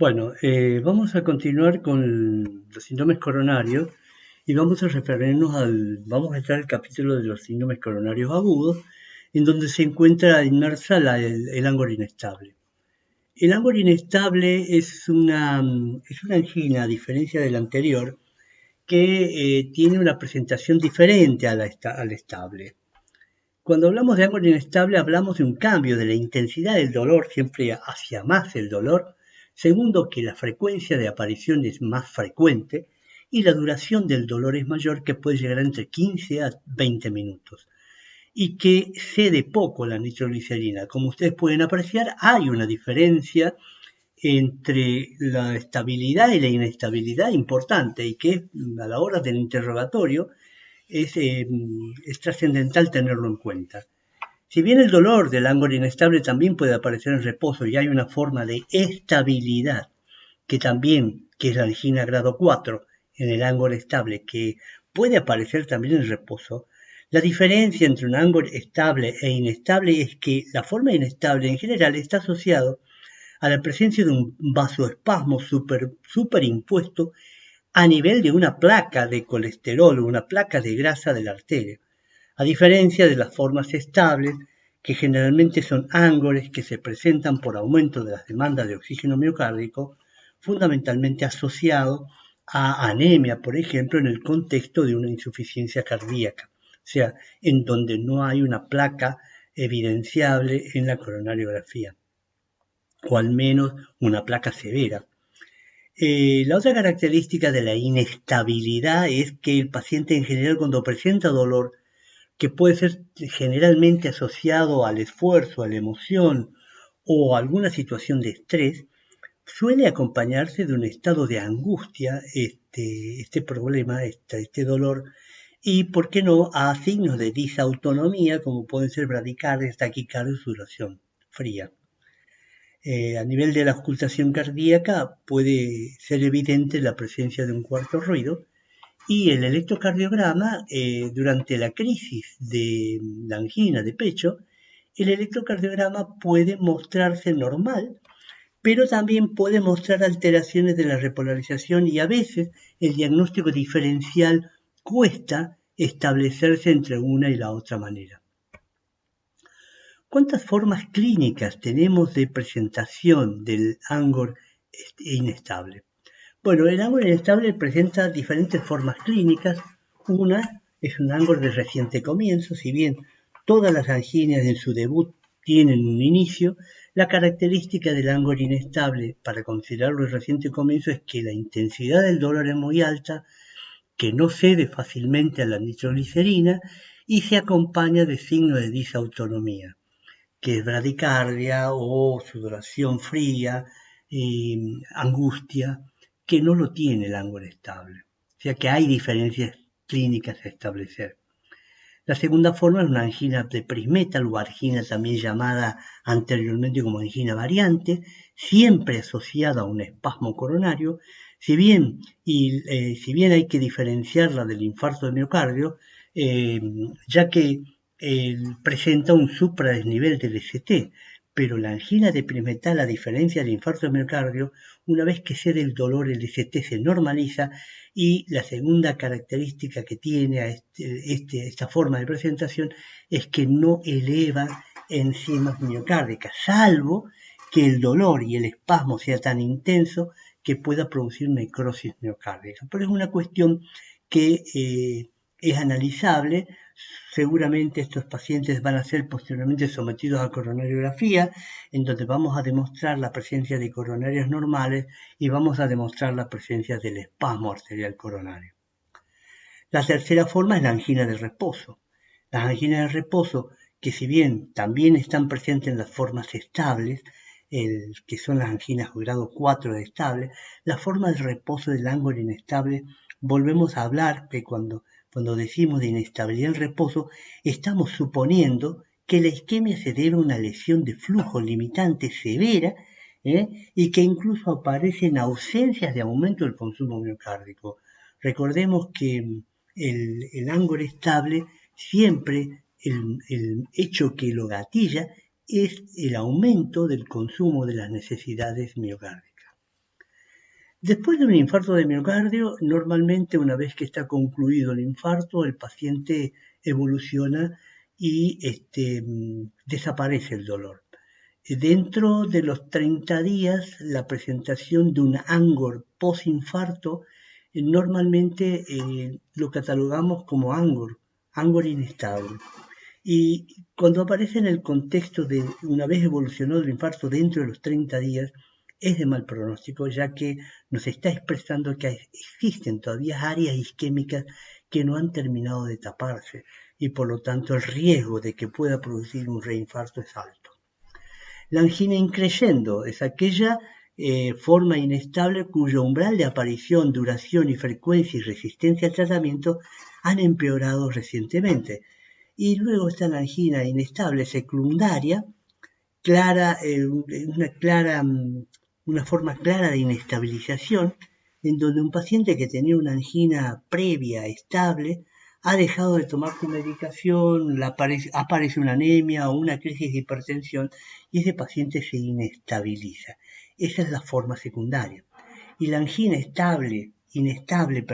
Bueno, vamos a continuar con los síndromes coronarios y vamos a referirnos vamos a entrar al capítulo de los síndromes coronarios agudos, en donde se encuentra inmersa el ángulo inestable. El ángulo inestable es una angina, a diferencia del anterior, que tiene una presentación diferente al estable. Cuando hablamos de ángulo inestable, hablamos de un cambio de la intensidad del dolor, siempre hacia más el dolor. Segundo, que la frecuencia de aparición es más frecuente y la duración del dolor es mayor, que puede llegar entre 15 a 20 minutos. Y que cede poco la nitroglicerina. Como ustedes pueden apreciar, hay una diferencia entre la estabilidad y la inestabilidad importante, y que a la hora del interrogatorio es trascendental tenerlo en cuenta. Si bien el dolor del ángulo inestable también puede aparecer en reposo y hay una forma de estabilidad que es la angina grado 4 en el ángulo estable, que puede aparecer también en reposo, la diferencia entre un ángulo estable e inestable es que la forma inestable en general está asociado a la presencia de un vasoespasmo superimpuesto a nivel de una placa de colesterol o una placa de grasa de la arteria, a diferencia de las formas estables, que generalmente son ángulos que se presentan por aumento de las demandas de oxígeno miocárdico, fundamentalmente asociado a anemia, por ejemplo, en el contexto de una insuficiencia cardíaca, o sea, en donde no hay una placa evidenciable en la coronariografía, o al menos una placa severa. La otra característica de la inestabilidad es que el paciente en general, cuando presenta dolor, que puede ser generalmente asociado al esfuerzo, a la emoción o a alguna situación de estrés, suele acompañarse de un estado de angustia, este problema, este dolor, y, ¿por qué no?, a signos de disautonomía, como pueden ser bradicardia, taquicardia o sudoración fría. A nivel de la ocultación cardíaca puede ser evidente la presencia de un cuarto ruido, y el electrocardiograma, durante la crisis de la angina de pecho, el electrocardiograma puede mostrarse normal, pero también puede mostrar alteraciones de la repolarización, y a veces el diagnóstico diferencial cuesta establecerse entre una y la otra manera. ¿Cuántas formas clínicas tenemos de presentación del ángulo inestable? Bueno, el ángulo inestable presenta diferentes formas clínicas. Una es un ángulo de reciente comienzo. Si bien todas las anginas en su debut tienen un inicio, la característica del ángulo inestable para considerarlo de reciente comienzo es que la intensidad del dolor es muy alta, que no cede fácilmente a la nitroglicerina y se acompaña de signos de disautonomía, que es bradicardia o sudoración fría, angustia, que no lo tiene el ángulo estable. O sea que hay diferencias clínicas a establecer. La segunda forma es una angina de Prinzmetal, o angina también llamada anteriormente como angina variante, siempre asociada a un espasmo coronario. Si bien hay que diferenciarla del infarto de miocardio, ya que presenta un supradesnivel del ST, pero la angina de Prinzmetal, a diferencia del infarto de miocardio, una vez que cede el dolor, el ST se normaliza. Y la segunda característica que tiene esta forma de presentación es que no eleva enzimas miocárdicas, salvo que el dolor y el espasmo sea tan intenso que pueda producir necrosis miocárdica. Pero es una cuestión que es analizable. Seguramente estos pacientes van a ser posteriormente sometidos a coronariografía, en donde vamos a demostrar la presencia de coronarias normales y vamos a demostrar la presencia del espasmo arterial coronario. La tercera forma es la angina de reposo. Las anginas de reposo, que si bien también están presentes en las formas estables, que son las anginas grado 4 de estable, la forma de reposo del ángulo inestable, volvemos a hablar que cuando decimos de inestabilidad en reposo, estamos suponiendo que la isquemia se debe a una lesión de flujo limitante severa, y que incluso aparecen ausencias de aumento del consumo miocárdico. Recordemos que el ángulo estable siempre, el hecho que lo gatilla es el aumento del consumo de las necesidades miocárdicas. Después de un infarto de miocardio, normalmente una vez que está concluido el infarto, el paciente evoluciona y desaparece el dolor. Dentro de los 30 días, la presentación de un ANGOR posinfarto normalmente lo catalogamos como ANGOR inestable. Y cuando aparece en el contexto de una vez evolucionado el infarto dentro de los 30 días, es de mal pronóstico, ya que nos está expresando que existen todavía áreas isquémicas que no han terminado de taparse y por lo tanto el riesgo de que pueda producir un reinfarto es alto. La angina increyendo es aquella forma inestable cuyo umbral de aparición, duración y frecuencia y resistencia al tratamiento han empeorado recientemente. Y luego está la angina inestable secundaria, clara, una forma clara de inestabilización, en donde un paciente que tenía una angina previa estable ha dejado de tomar su medicación, aparece una anemia o una crisis de hipertensión y ese paciente se inestabiliza. Esa es la forma secundaria. Y la angina inestable,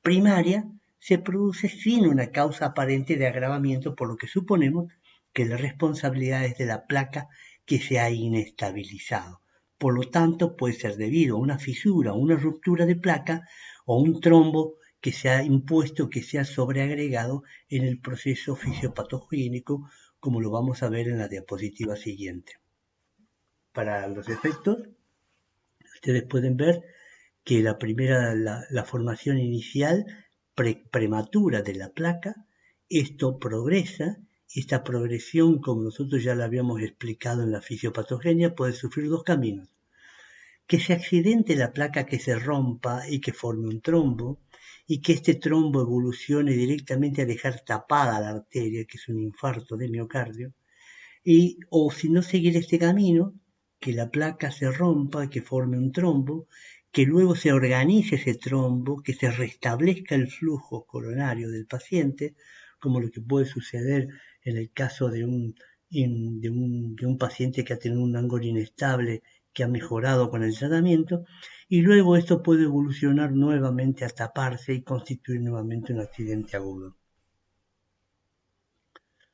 primaria, se produce sin una causa aparente de agravamiento, por lo que suponemos que la responsabilidad es de la placa que se ha inestabilizado. Por lo tanto, puede ser debido a una fisura, una ruptura de placa o un trombo que se ha impuesto, que se ha sobreagregado en el proceso fisiopatogénico, como lo vamos a ver en la diapositiva siguiente. Para los efectos, ustedes pueden ver que la formación inicial prematura de la placa, esto progresa. Esta progresión, como nosotros ya la habíamos explicado en la fisiopatogenia, puede sufrir dos caminos. Que se accidente la placa, que se rompa y que forme un trombo, y que este trombo evolucione directamente a dejar tapada la arteria, que es un infarto de miocardio, o si no seguir este camino, que la placa se rompa, que forme un trombo, que luego se organice ese trombo, que se restablezca el flujo coronario del paciente, como lo que puede suceder en el caso de un paciente que ha tenido un ángulo inestable que ha mejorado con el tratamiento, y luego esto puede evolucionar nuevamente a taparse y constituir nuevamente un accidente agudo.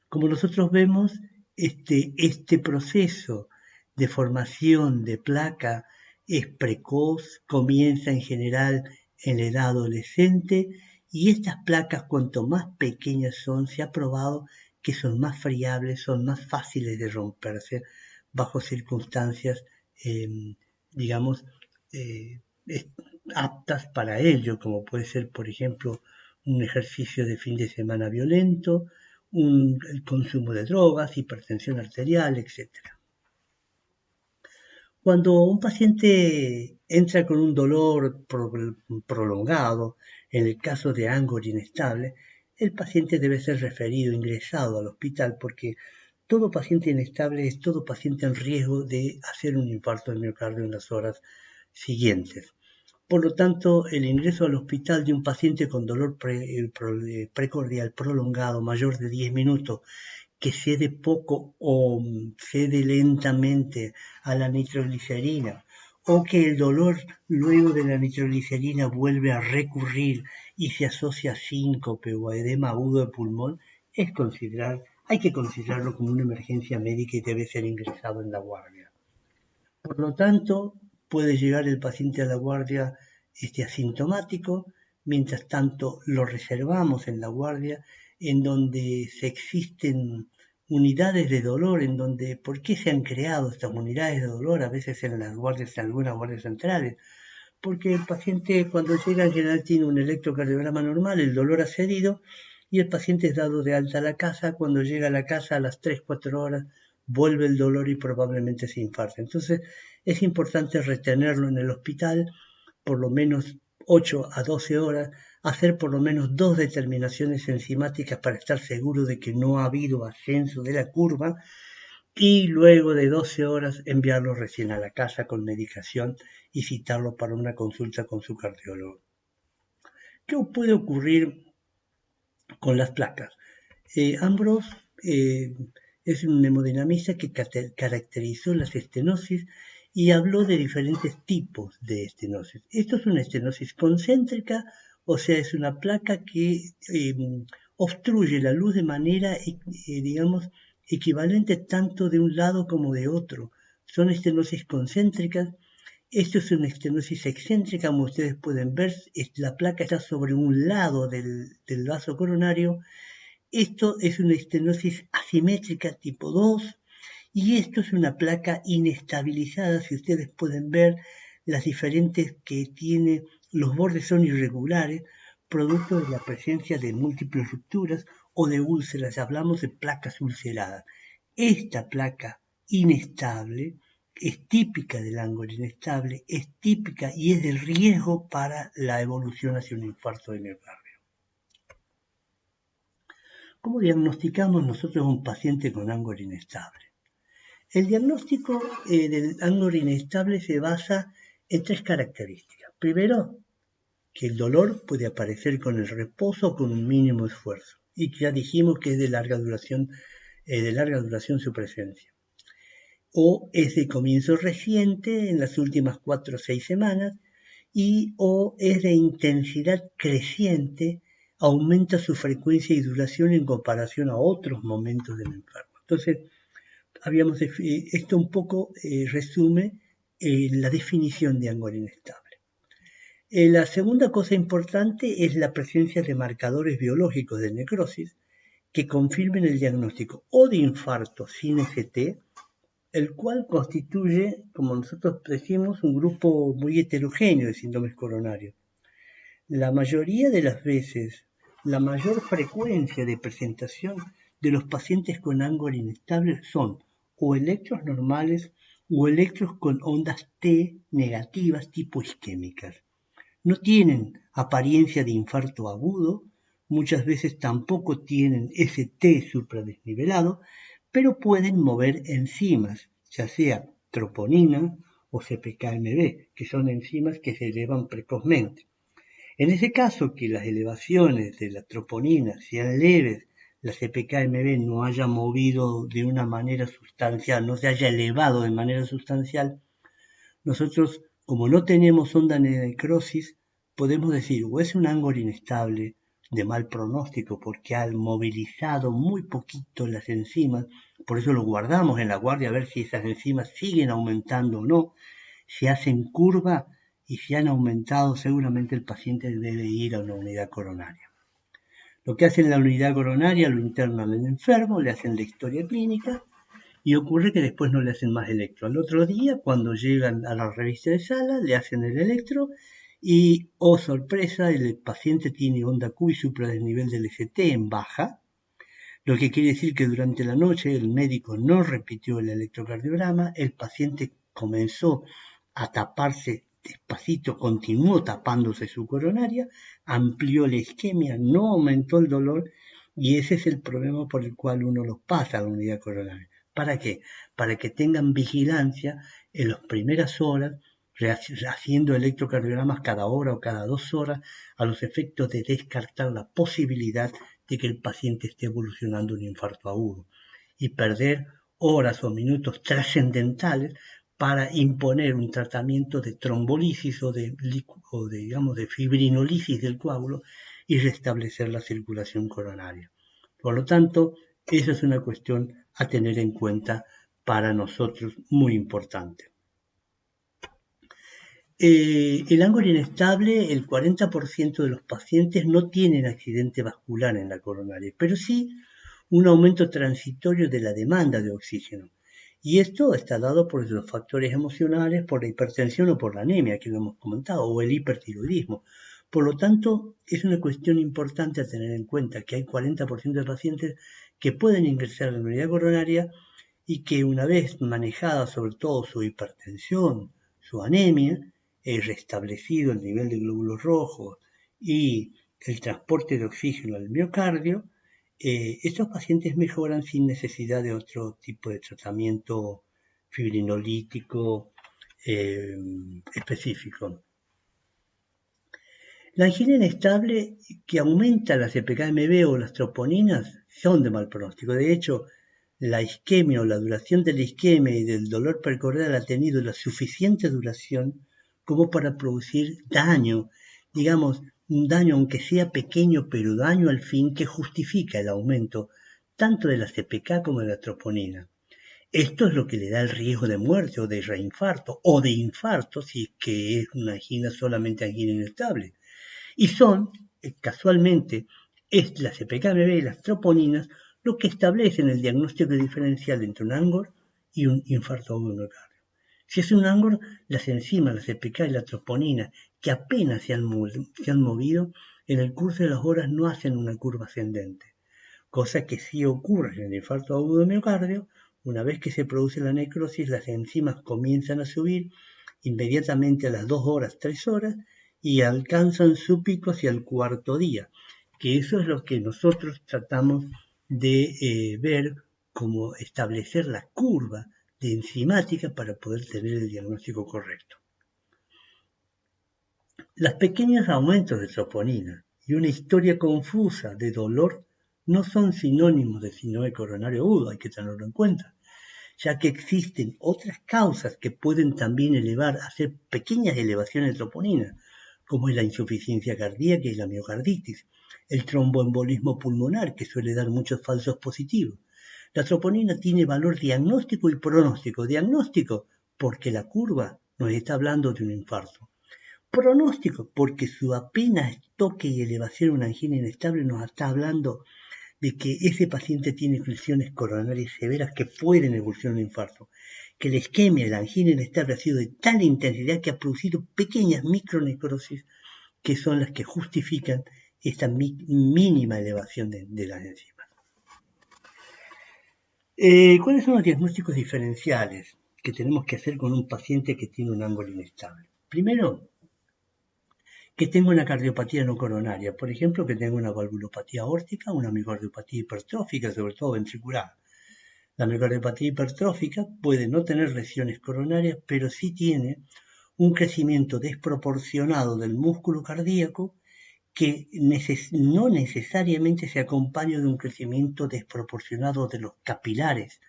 Como nosotros vemos, este proceso de formación de placa es precoz, comienza en general en la edad adolescente y estas placas cuanto más pequeñas son, se ha probado que son más friables, son más fáciles de romperse bajo circunstancias, digamos, eh, aptas para ello, como puede ser, por ejemplo, un ejercicio de fin de semana violento, el consumo de drogas, hipertensión arterial, etc. Cuando un paciente entra con un dolor prolongado, en el caso de ANGOR inestable, el paciente debe ser referido, ingresado al hospital, porque todo paciente inestable es todo paciente en riesgo de hacer un infarto de miocardio en las horas siguientes. Por lo tanto, el ingreso al hospital de un paciente con dolor precordial prolongado mayor de 10 minutos que cede poco o cede lentamente a la nitroglicerina, o que el dolor luego de la nitroglicerina vuelve a recurrir y se asocia a síncope o a edema agudo de pulmón, hay que considerarlo como una emergencia médica y debe ser ingresado en la guardia. Por lo tanto, puede llegar el paciente a la guardia asintomático, mientras tanto lo reservamos en la guardia, en donde se existen unidades de dolor, en donde, ¿por qué se han creado estas unidades de dolor? A veces en las guardias, en algunas guardias centrales, porque el paciente cuando llega en general tiene un electrocardiograma normal, el dolor ha cedido y el paciente es dado de alta a la casa. Cuando llega a la casa a las 3-4 horas vuelve el dolor y probablemente se infarta. Entonces es importante retenerlo en el hospital por lo menos 8 a 12 horas, hacer por lo menos 2 determinaciones enzimáticas para estar seguro de que no ha habido ascenso de la curva y luego de 12 horas enviarlo recién a la casa con medicación y citarlo para una consulta con su cardiólogo. ¿Qué puede ocurrir con las placas? Ambrose es un hemodinamista que caracterizó las estenosis y habló de diferentes tipos de estenosis. Esto es una estenosis concéntrica, o sea, es una placa que obstruye la luz de manera, digamos, equivalente tanto de un lado como de otro. Son estenosis concéntricas. Esto es una estenosis excéntrica, como ustedes pueden ver, la placa está sobre un lado del vaso coronario. Esto es una estenosis asimétrica tipo 2 y esto es una placa inestabilizada. Si ustedes pueden ver las diferentes que tiene, los bordes son irregulares, producto de la presencia de múltiples rupturas o de úlceras. Hablamos de placas ulceradas. Esta placa inestable es típica del ángulo inestable, es típica y es de riesgo para la evolución hacia un infarto de miocardio. ¿Cómo diagnosticamos nosotros a un paciente con ángulo inestable? El diagnóstico del ángulo inestable se basa en tres características. Primero, que el dolor puede aparecer con el reposo o con un mínimo esfuerzo, y ya dijimos que es de larga duración su presencia. O es de comienzo reciente, en las últimas 4 o 6 semanas, o es de intensidad creciente, aumenta su frecuencia y duración en comparación a otros momentos del enfermo. Entonces, esto un poco resume la definición de ángulo inestable. La segunda cosa importante es la presencia de marcadores biológicos de necrosis que confirmen el diagnóstico o de infarto sin ST, el cual constituye, como nosotros decimos, un grupo muy heterogéneo de síndromes coronarios. La mayoría de las veces, la mayor frecuencia de presentación de los pacientes con ángulo inestable son o electros normales o electros con ondas T negativas tipo isquémicas. No tienen apariencia de infarto agudo, muchas veces tampoco tienen ST supradesnivelado, pero pueden mover enzimas, ya sea troponina o CPK-MB, que son enzimas que se elevan precozmente. En ese caso, que las elevaciones de la troponina sean leves, la CPK-MB no haya movido de una manera sustancial, no se haya elevado de manera sustancial, nosotros, como no tenemos onda de necrosis, podemos decir, o es un ángulo inestable de mal pronóstico porque ha movilizado muy poquito las enzimas, por eso lo guardamos en la guardia a ver si esas enzimas siguen aumentando o no, si hacen curva y si han aumentado, seguramente el paciente debe ir a una unidad coronaria. Lo que hacen en la unidad coronaria lo internan al enfermo, le hacen la historia clínica y ocurre que después no le hacen más electro. Al otro día, cuando llegan a la revista de sala, le hacen el electro y, oh sorpresa, el paciente tiene onda Q y supradesnivel del ST en baja, lo que quiere decir que durante la noche el médico no repitió el electrocardiograma, el paciente comenzó a taparse despacito, continuó tapándose su coronaria, amplió la isquemia, no aumentó el dolor y ese es el problema por el cual uno los pasa a la unidad coronaria. ¿Para qué? Para que tengan vigilancia en las primeras horas, haciendo electrocardiogramas cada hora o cada 2 horas, a los efectos de descartar la posibilidad de que el paciente esté evolucionando un infarto agudo y perder horas o minutos trascendentales para imponer un tratamiento de trombolisis o de fibrinolisis del coágulo y restablecer la circulación coronaria. Por lo tanto, esa es una cuestión a tener en cuenta para nosotros muy importante. El ángulo inestable, el 40% de los pacientes no tienen accidente vascular en la coronaria, pero sí un aumento transitorio de la demanda de oxígeno. Y esto está dado por los factores emocionales, por la hipertensión o por la anemia, que lo hemos comentado, o el hipertiroidismo. Por lo tanto, es una cuestión importante a tener en cuenta que hay 40% de pacientes que pueden ingresar a la unidad coronaria y que una vez manejada sobre todo su hipertensión, su anemia, restablecido el nivel de glóbulos rojos y el transporte de oxígeno al miocardio, estos pacientes mejoran sin necesidad de otro tipo de tratamiento fibrinolítico específico. La angina inestable que aumenta la CPK-MB o las troponinas son de mal pronóstico. De hecho, la isquemia o la duración de la isquemia y del dolor precordial ha tenido la suficiente duración como para producir daño, digamos, un daño aunque sea pequeño, pero daño al fin que justifica el aumento tanto de la CPK como de la troponina. Esto es lo que le da el riesgo de muerte o de reinfarto o de infarto si es que es una angina solamente angina inestable. Y son, casualmente, es la CPK-MB y las troponinas lo que establecen el diagnóstico diferencial entre un ANGOR y un infarto agudo de miocardio. Si es un ANGOR, las enzimas, la CPK y la troponina, que apenas se han movido, en el curso de las horas no hacen una curva ascendente, cosa que sí ocurre en el infarto agudo de miocardio. Una vez que se produce la necrosis, las enzimas comienzan a subir inmediatamente a las 2 horas, 3 horas, y alcanzan su pico hacia el cuarto día, que eso es lo que nosotros tratamos de ver como establecer la curva de enzimática para poder tener el diagnóstico correcto. Los pequeños aumentos de troponina y una historia confusa de dolor no son sinónimos de síndrome coronario agudo, hay que tenerlo en cuenta, ya que existen otras causas que pueden también elevar a hacer pequeñas elevaciones de troponina, como es la insuficiencia cardíaca y la miocarditis, el tromboembolismo pulmonar, que suele dar muchos falsos positivos. La troponina tiene valor diagnóstico y pronóstico. Diagnóstico, porque la curva nos está hablando de un infarto. Pronóstico, porque su apenas toque y elevación a una angina inestable nos está hablando de que ese paciente tiene lesiones coronarias severas que pueden evolucionar un infarto, que la isquemia de la angina inestable ha sido de tal intensidad que ha producido pequeñas micronecrosis que son las que justifican esta mínima elevación de las enzimas. ¿Cuáles son los diagnósticos diferenciales que tenemos que hacer con un paciente que tiene un ángulo inestable? Primero, que tenga una cardiopatía no coronaria, por ejemplo, que tenga una valvulopatía aórtica, una miocardiopatía hipertrófica, sobre todo ventricular. La miocardiopatía hipertrófica puede no tener lesiones coronarias, pero sí tiene un crecimiento desproporcionado del músculo cardíaco que no necesariamente se acompaña de un crecimiento desproporcionado de los capilares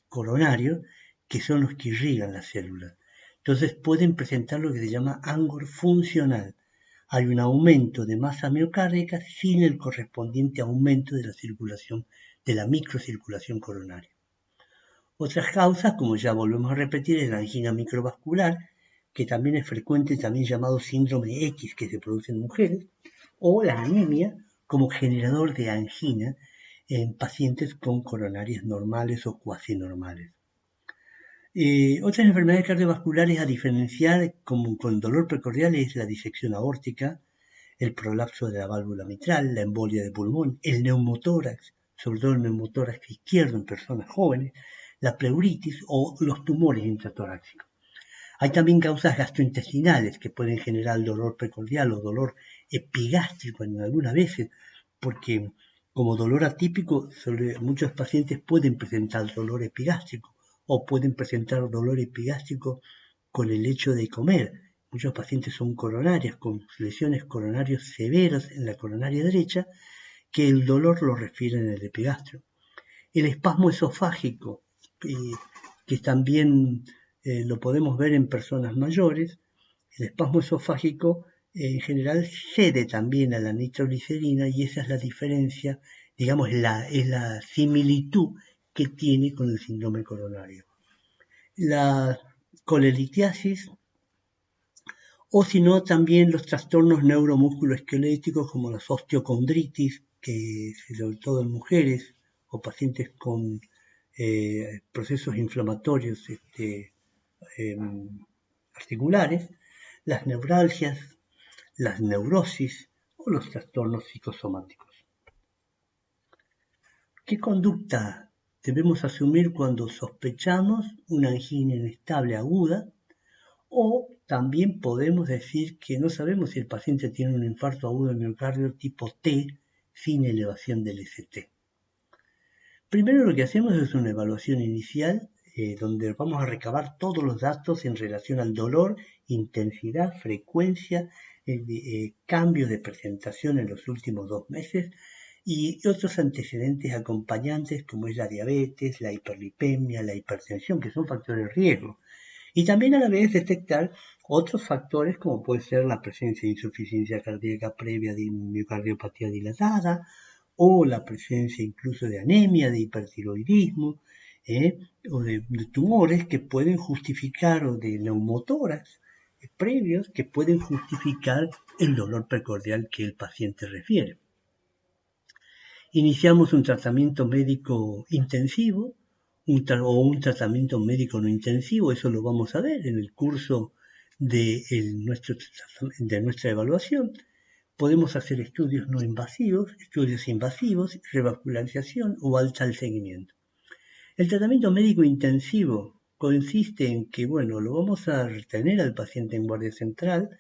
coronarios, que son los que irrigan las células. Entonces pueden presentar lo que se llama ANGOR funcional. Hay un aumento de masa miocárdica sin el correspondiente aumento de la circulación, de la microcirculación coronaria. Otras causas, como ya volvemos a repetir, es la angina microvascular, que también es frecuente, también llamado síndrome X, que se produce en mujeres, o la anemia como generador de angina en pacientes con coronarias normales o cuasi normales. Otras enfermedades cardiovasculares a diferenciar como con dolor precordial es la disección aórtica, el prolapso de la válvula mitral, la embolia de pulmón, el neumotórax, sobre todo el neumotórax izquierdo en personas jóvenes, la pleuritis o los tumores intratorácicos. Hay también causas gastrointestinales que pueden generar dolor precordial o dolor epigástrico en algunas veces, porque como dolor atípico, muchos pacientes pueden presentar dolor epigástrico o pueden presentar dolor epigástrico con el hecho de comer. Muchos pacientes son coronarias, con lesiones coronarias severas en la coronaria derecha, que el dolor lo refieren en el epigastrio. El espasmo esofágico, que también lo podemos ver en personas mayores, el espasmo esofágico en general cede también a la nitroglicerina y esa es la diferencia, digamos, es la similitud que tiene con el síndrome coronario. La colelitiasis, o si no también los trastornos neuromusculoesqueléticos como las osteocondritis, que sobre todo en mujeres o pacientes con procesos inflamatorios articulares, las neuralgias, las neurosis o los trastornos psicosomáticos. ¿Qué conducta debemos asumir cuando sospechamos una angina inestable aguda? O también podemos decir que no sabemos si el paciente tiene un infarto agudo de miocardio tipo T sin elevación del ST. Primero lo que hacemos es una evaluación inicial donde vamos a recabar todos los datos en relación al dolor, intensidad, frecuencia, cambio de presentación en los últimos 2 meses y otros antecedentes acompañantes como es la diabetes, la hiperlipemia, la hipertensión, que son factores de riesgo. Y también a la vez detectar otros factores como puede ser la presencia de insuficiencia cardíaca previa de miocardiopatía dilatada o la presencia incluso de anemia, de hipertiroidismo o de tumores que pueden justificar o de neumotórax previos que pueden justificar el dolor precordial que el paciente refiere. Iniciamos un tratamiento médico intensivo o un tratamiento médico no intensivo, eso lo vamos a ver en el curso de nuestra evaluación. Podemos hacer estudios no invasivos, estudios invasivos, revascularización o alta al seguimiento. El tratamiento médico intensivo consiste en que, bueno, lo vamos a retener al paciente en guardia central,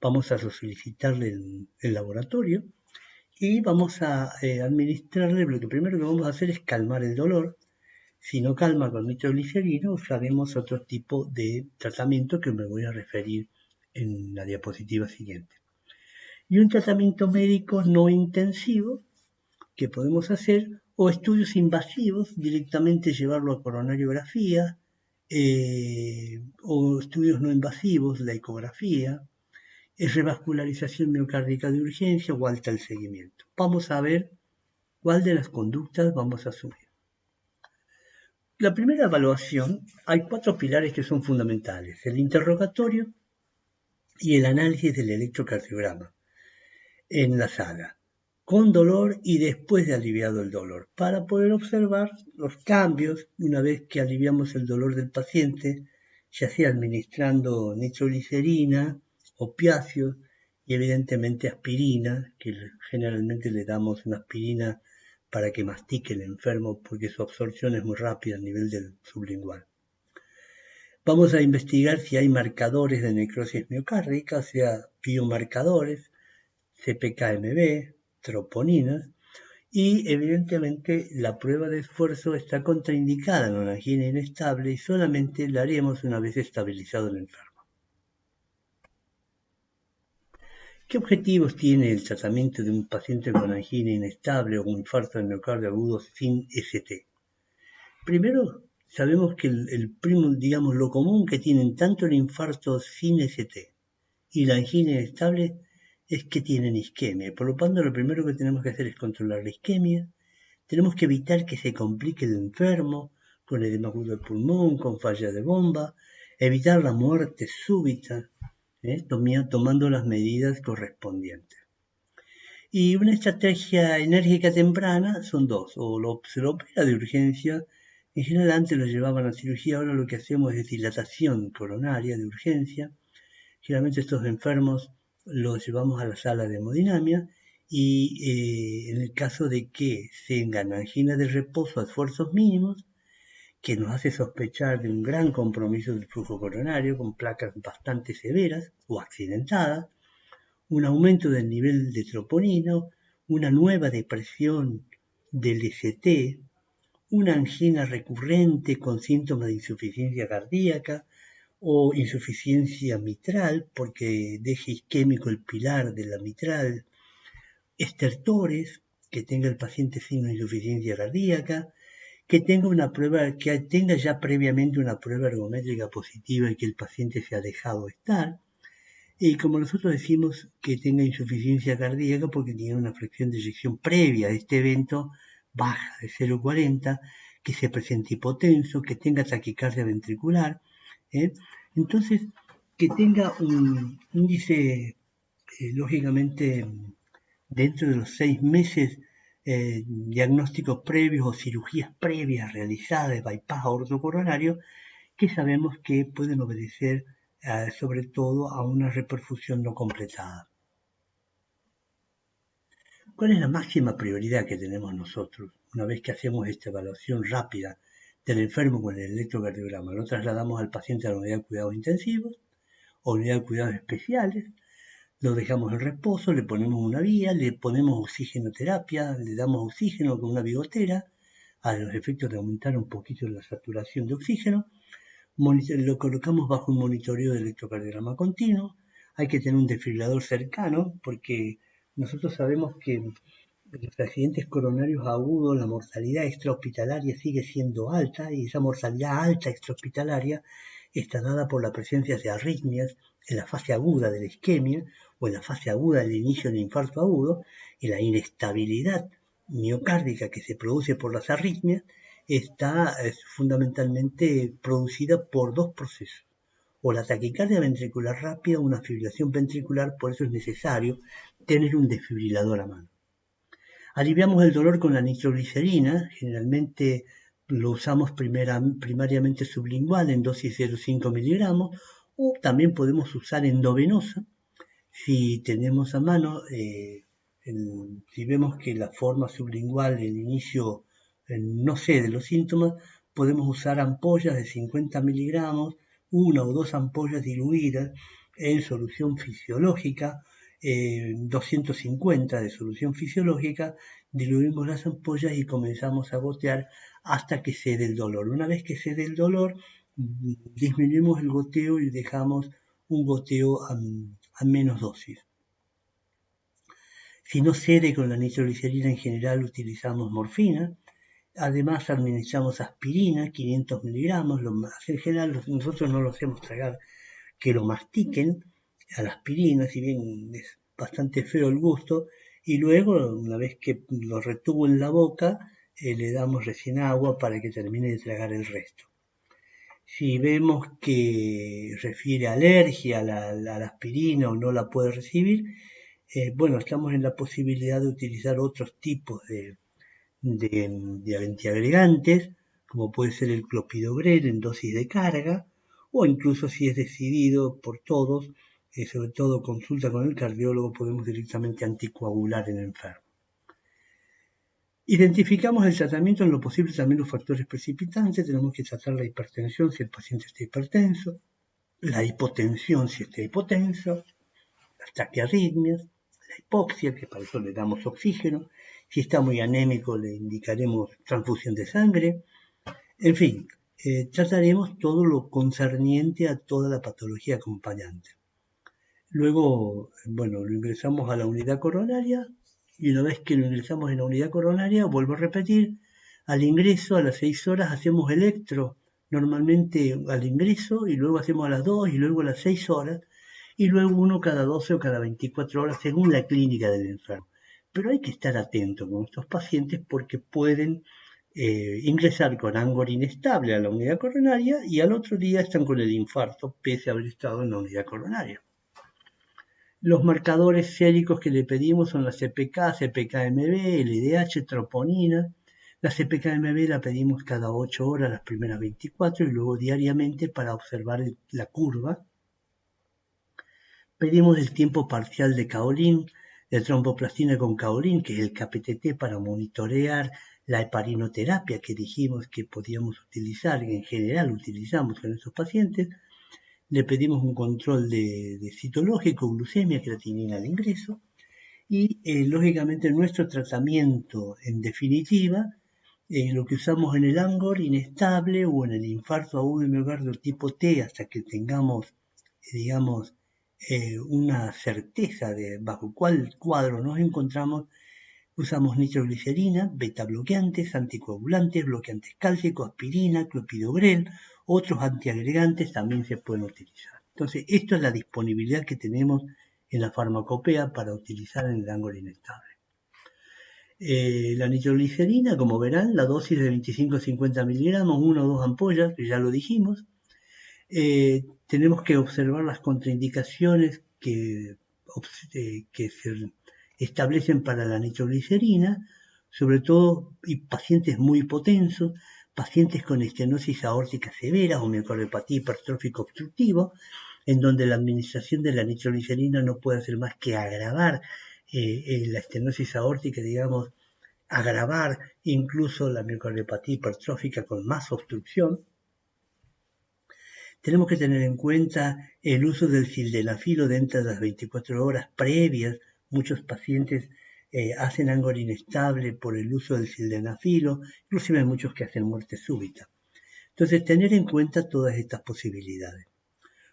vamos a solicitarle el laboratorio, y vamos a administrarle, lo que primero que vamos a hacer es calmar el dolor. Si no calma con nitroglicerina, usaremos otro tipo de tratamiento que me voy a referir en la diapositiva siguiente. Y un tratamiento médico no intensivo que podemos hacer, o estudios invasivos, directamente llevarlo a coronariografía, o estudios no invasivos, la ecografía, es revascularización miocárdica de urgencia o alta al seguimiento. Vamos a ver cuál de las conductas vamos a asumir. La primera evaluación, hay 4 pilares que son fundamentales: el interrogatorio y el análisis del electrocardiograma en la sala, con dolor y después de aliviado el dolor, para poder observar los cambios una vez que aliviamos el dolor del paciente, ya sea administrando nitroglicerina, opiáceos y evidentemente aspirina, que generalmente le damos una aspirina para que mastique el enfermo porque su absorción es muy rápida a nivel del sublingual. Vamos a investigar si hay marcadores de necrosis miocárdica, o sea, biomarcadores, CPKMB, troponinas, y evidentemente la prueba de esfuerzo está contraindicada en una angina inestable y solamente la haremos una vez estabilizado el enfermo. ¿Qué objetivos tiene el tratamiento de un paciente con angina inestable o un infarto de miocardio agudo sin ST? Primero, sabemos que digamos, lo común que tienen tanto el infarto sin ST y la angina inestable es que tienen isquemia. Por lo tanto, lo primero que tenemos que hacer es controlar la isquemia. Tenemos que evitar que se complique el enfermo con edema agudo del pulmón, con falla de bomba, evitar la muerte súbita, tomando las medidas correspondientes. Y una estrategia enérgica temprana son dos: o se lo opera de urgencia. En general antes lo llevaban a cirugía, ahora lo que hacemos es dilatación coronaria de urgencia. Generalmente estos enfermos los llevamos a la sala de hemodinamia y en el caso de que tengan angina de reposo a esfuerzos mínimos, que nos hace sospechar de un gran compromiso del flujo coronario con placas bastante severas o accidentadas, un aumento del nivel de troponino, una nueva depresión del ST, una angina recurrente con síntomas de insuficiencia cardíaca o insuficiencia mitral porque deje isquémico el pilar de la mitral, estertores, que tenga el paciente signo de insuficiencia cardíaca, que tenga ya previamente una prueba ergométrica positiva y que el paciente se ha dejado estar, y como nosotros decimos, que tenga insuficiencia cardíaca porque tiene una fracción de eyección previa a este evento baja de 0,40, que se presente hipotenso, que tenga taquicardia ventricular, entonces que tenga un índice, lógicamente, dentro de los 6 meses, diagnósticos previos o cirugías previas realizadas de bypass aortocoronario, que sabemos que pueden obedecer sobre todo a una reperfusión no completada. ¿Cuál es la máxima prioridad que tenemos nosotros una vez que hacemos esta evaluación rápida del enfermo con el electrocardiograma? Lo trasladamos al paciente a la unidad de cuidados intensivos o unidad de cuidados especiales, lo dejamos en reposo, le ponemos una vía, le ponemos oxigenoterapia, le damos oxígeno con una bigotera a los efectos de aumentar un poquito la saturación de oxígeno. Lo colocamos bajo un monitoreo de electrocardiograma continuo. Hay que tener un desfibrilador cercano porque nosotros sabemos que los accidentes coronarios agudos, la mortalidad extrahospitalaria sigue siendo alta y esa mortalidad alta extrahospitalaria está dada por la presencia de arritmias en la fase aguda de la isquemia o en la fase aguda del inicio del infarto agudo, y la inestabilidad miocárdica que se produce por las arritmias está fundamentalmente producida por dos procesos: o la taquicardia ventricular rápida o una fibrilación ventricular. Por eso es necesario tener un desfibrilador a mano. Aliviamos el dolor con la nitroglicerina, generalmente lo usamos primariamente sublingual en dosis 0,5 miligramos, o también podemos usar endovenosa si tenemos a mano, si vemos que la forma sublingual, el inicio no cede los síntomas, podemos usar ampollas de 50 miligramos, una o dos ampollas diluidas en solución fisiológica, 250 de solución fisiológica, diluimos las ampollas y comenzamos a gotear hasta que cede el dolor. Una vez que cede el dolor, disminuimos el goteo y dejamos un goteo a menos dosis. Si no cede con la nitroglicerina, en general utilizamos morfina. Además administramos aspirina, 500 miligramos. En general nosotros no lo hacemos tragar, que lo mastiquen a la aspirina, si bien es bastante feo el gusto, y luego, una vez que lo retuvo en la boca, le damos recién agua para que termine de tragar el resto. Si vemos que refiere alergia a la aspirina o no la puede recibir, bueno, estamos en la posibilidad de utilizar otros tipos de antiagregantes, como puede ser el clopidogrel en dosis de carga, o incluso si es decidido por todos, sobre todo consulta con el cardiólogo, podemos directamente anticoagular en el enfermo. Identificamos el tratamiento, en lo posible también los factores precipitantes. Tenemos que tratar la hipertensión si el paciente está hipertenso, la hipotensión si está hipotenso, las taquiarritmias, la hipoxia, que para eso le damos oxígeno. Si está muy anémico, le indicaremos transfusión de sangre. En fin, trataremos todo lo concerniente a toda la patología acompañante. Luego, bueno, lo ingresamos a la unidad coronaria, y una vez que lo ingresamos en la unidad coronaria, vuelvo a repetir, al ingreso a las 6 horas hacemos electro, normalmente al ingreso, y luego hacemos a las 2 y luego a las 6 horas, y luego uno cada 12 o cada 24 horas según la clínica del enfermo. Pero hay que estar atento con estos pacientes porque pueden ingresar con Angor inestable a la unidad coronaria y al otro día están con el infarto pese a haber estado en la unidad coronaria. Los marcadores séricos que le pedimos son la CPK, CPK-MB, LDH, troponina. La CPK-MB la pedimos cada 8 horas, las primeras 24, y luego diariamente para observar la curva. Pedimos el tiempo parcial de kaolin, de tromboplastina con kaolin, que es el KPTT, para monitorear la heparinoterapia que dijimos que podíamos utilizar, y en general utilizamos en estos pacientes. Le pedimos un control de citológico, glucemia, creatinina al ingreso, y lógicamente nuestro tratamiento en definitiva, lo que usamos en el Angor inestable o en el infarto agudo de miocardio tipo T, hasta que tengamos, digamos, una certeza de bajo cuál cuadro nos encontramos, usamos nitroglicerina, beta bloqueantes, anticoagulantes, bloqueantes cálcicos, aspirina, clopidogrel. Otros antiagregantes también se pueden utilizar. Entonces, esto es la disponibilidad que tenemos en la farmacopea para utilizar en el Angor inestable. La nitroglicerina, como verán, la dosis de 25-50 miligramos, 1 o 2 ampollas, que ya lo dijimos. Tenemos que observar las contraindicaciones que se establecen para la nitroglicerina, sobre todo pacientes muy hipotensos, pacientes con estenosis aórtica severa o miocardiopatía hipertrófica obstructiva, en donde la administración de la nitroglicerina no puede hacer más que agravar la estenosis aórtica, digamos, agravar incluso la miocardiopatía hipertrófica con más obstrucción. Tenemos que tener en cuenta el uso del sildenafilo dentro de las 24 horas previas. Muchos pacientes hacen Angor inestable por el uso del sildenafilo, inclusive hay muchos que hacen muerte súbita. Entonces, tener en cuenta todas estas posibilidades.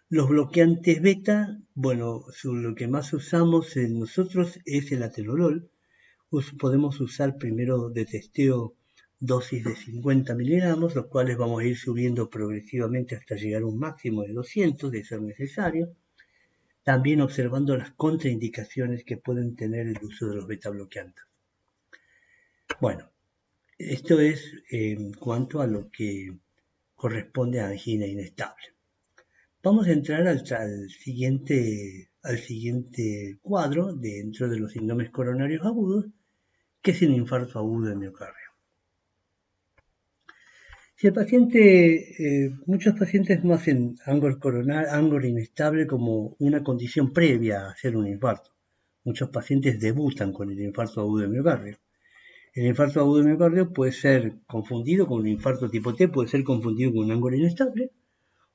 Los bloqueantes beta, bueno, lo que más usamos nosotros es el atenolol, podemos usar primero de testeo dosis de 50 miligramos, los cuales vamos a ir subiendo progresivamente hasta llegar a un máximo de 200 de ser necesario, también observando las contraindicaciones que pueden tener el uso de los beta bloqueantes. Bueno, esto es en cuanto a lo que corresponde a angina inestable. Vamos a entrar al siguiente cuadro dentro de los síndromes coronarios agudos, que es el infarto agudo de miocardio. Si el paciente, muchos pacientes no hacen Angor inestable como una condición previa a hacer un infarto. Muchos pacientes debutan con el infarto agudo de miocardio. El infarto agudo de miocardio puede ser confundido con un infarto tipo T, puede ser confundido con un Angor inestable,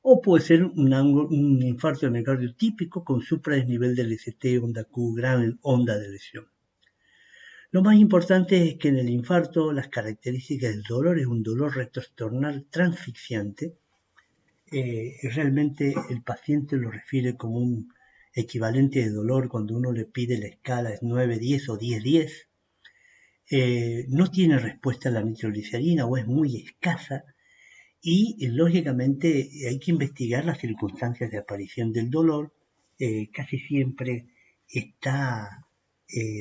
o puede ser un infarto de miocardio típico con supradesnivel del ST, onda Q, gran onda de lesión. Lo más importante es que en el infarto las características del dolor es un dolor retrosternal transfixiante. Realmente el paciente lo refiere como un equivalente de dolor cuando uno le pide la escala es 9-10 o 10-10. No tiene respuesta a la nitroglicerina o es muy escasa y lógicamente hay que investigar las circunstancias de aparición del dolor. Casi siempre está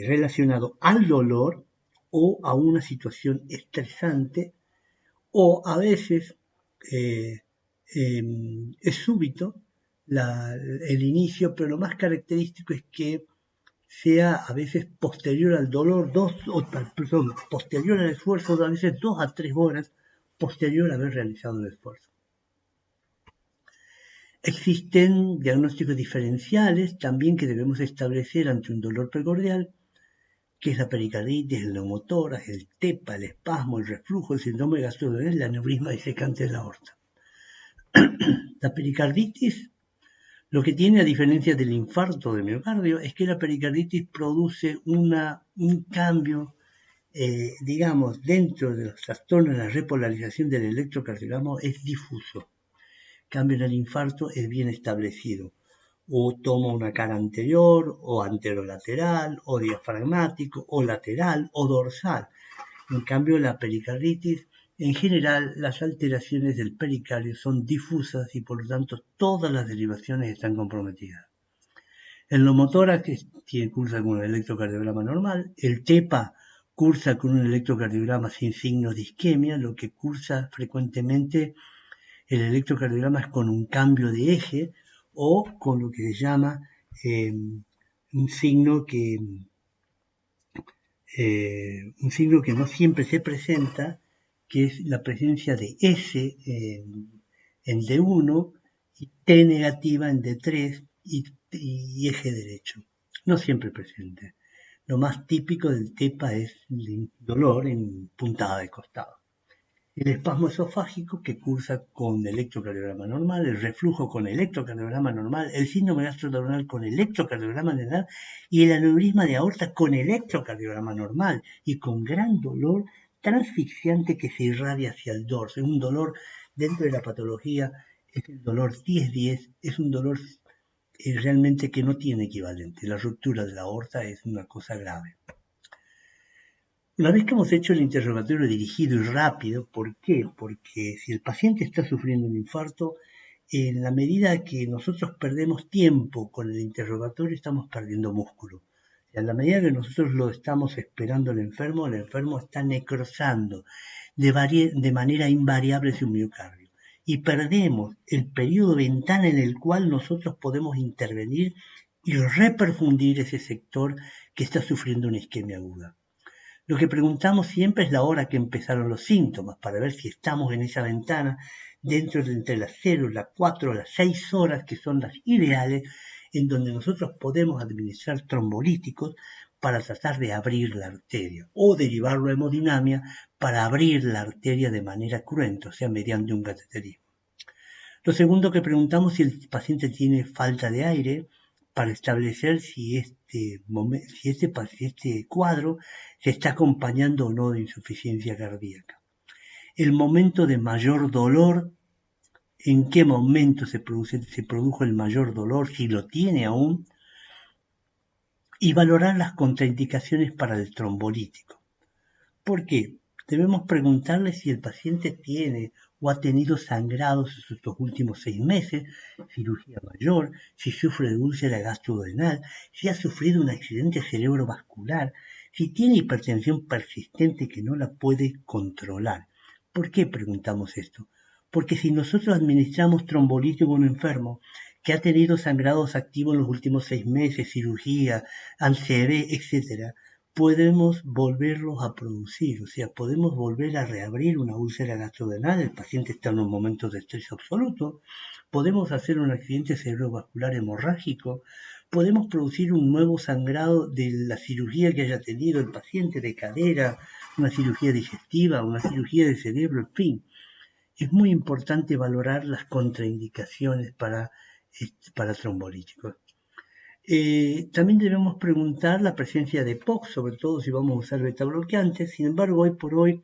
relacionado al dolor o a una situación estresante o a veces es súbito el inicio, pero lo más característico es que sea a veces posterior al dolor, posterior al esfuerzo, a veces 2 a 3 horas posterior a haber realizado el esfuerzo. Existen diagnósticos diferenciales también que debemos establecer ante un dolor precordial, que es la pericarditis, el neumotórax, el TEPA, el espasmo, el reflujo, el síndrome gastroduodenal, el aneurisma disecante de la aorta. La pericarditis, lo que tiene a diferencia del infarto de miocardio, es que la pericarditis produce un cambio, digamos, dentro de los trastornos de la repolarización del electrocardiograma es difuso. En cambio, en el infarto es bien establecido. O toma una cara anterior, o anterolateral, o diafragmático, o lateral, o dorsal. En cambio, la pericarditis, en general, las alteraciones del pericardio son difusas y por lo tanto todas las derivaciones están comprometidas. El neumotórax cursa con un electrocardiograma normal, el TEPA cursa con un electrocardiograma sin signos de isquemia, lo que cursa frecuentemente el electrocardiograma es con un cambio de eje o con lo que se llama un signo que no siempre se presenta, que es la presencia de S en D1 y T negativa en D3 y eje derecho. No siempre presente. Lo más típico del TEPA es el dolor en puntada de costado. El espasmo esofágico que cursa con electrocardiograma normal, el reflujo con electrocardiograma normal, el síndrome gastroduodenal con electrocardiograma normal y el aneurisma de aorta con electrocardiograma normal y con gran dolor transfixiante que se irradia hacia el dorso. Es un dolor dentro de la patología, es el dolor 10-10, es un dolor realmente que no tiene equivalente. La ruptura de la aorta es una cosa grave. Una vez que hemos hecho el interrogatorio dirigido y rápido, ¿por qué? Porque si el paciente está sufriendo un infarto, en la medida que nosotros perdemos tiempo con el interrogatorio, estamos perdiendo músculo. En la medida que nosotros lo estamos esperando el enfermo está necrosando de manera invariable su miocardio. Y perdemos el periodo ventana en el cual nosotros podemos intervenir y reperfundir ese sector que está sufriendo una isquemia aguda. Lo que preguntamos siempre es la hora que empezaron los síntomas para ver si estamos en esa ventana dentro de entre las 0, las 4, las 6 horas que son las ideales en donde nosotros podemos administrar trombolíticos para tratar de abrir la arteria o derivarlo a hemodinamia para abrir la arteria de manera cruenta, o sea, mediante un cateterismo. Lo segundo que preguntamos es si el paciente tiene falta de aire para establecer si este cuadro se está acompañando o no de insuficiencia cardíaca. El momento de mayor dolor, en qué momento se produjo el mayor dolor, si lo tiene aún, y valorar las contraindicaciones para el trombolítico. ¿Por qué? Debemos preguntarle si el paciente tiene o ha tenido sangrados en estos últimos 6 meses, cirugía mayor, si sufre de úlcera gastrodenal, si ha sufrido un accidente cerebrovascular, si tiene hipertensión persistente que no la puede controlar. ¿Por qué preguntamos esto? Porque si nosotros administramos trombolítico a un enfermo que ha tenido sangrados activos en los últimos 6 meses, cirugía, ANCB, etc., podemos volverlos a producir, o sea, podemos volver a reabrir una úlcera gastrodenal, el paciente está en un momento de estrés absoluto, podemos hacer un accidente cerebrovascular hemorrágico, podemos producir un nuevo sangrado de la cirugía que haya tenido el paciente de cadera, una cirugía digestiva, una cirugía de cerebro, en fin. Es muy importante valorar las contraindicaciones para trombolíticos. También debemos preguntar la presencia de POC, sobre todo si vamos a usar betabloqueantes. Sin embargo, hoy por hoy,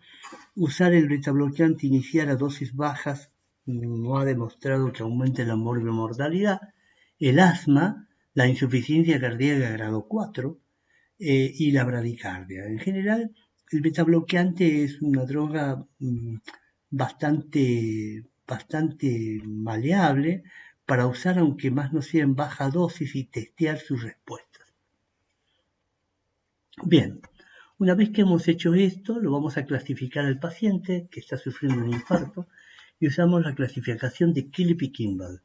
usar el betabloqueante inicial a dosis bajas no ha demostrado que aumente la morbimortalidad, el asma, la insuficiencia cardíaca grado 4 y la bradicardia. En general, el betabloqueante es una droga bastante maleable para usar aunque más no sea en baja dosis y testear sus respuestas. Bien, una vez que hemos hecho esto, lo vamos a clasificar al paciente que está sufriendo un infarto y usamos la clasificación de Killipi-Kimball.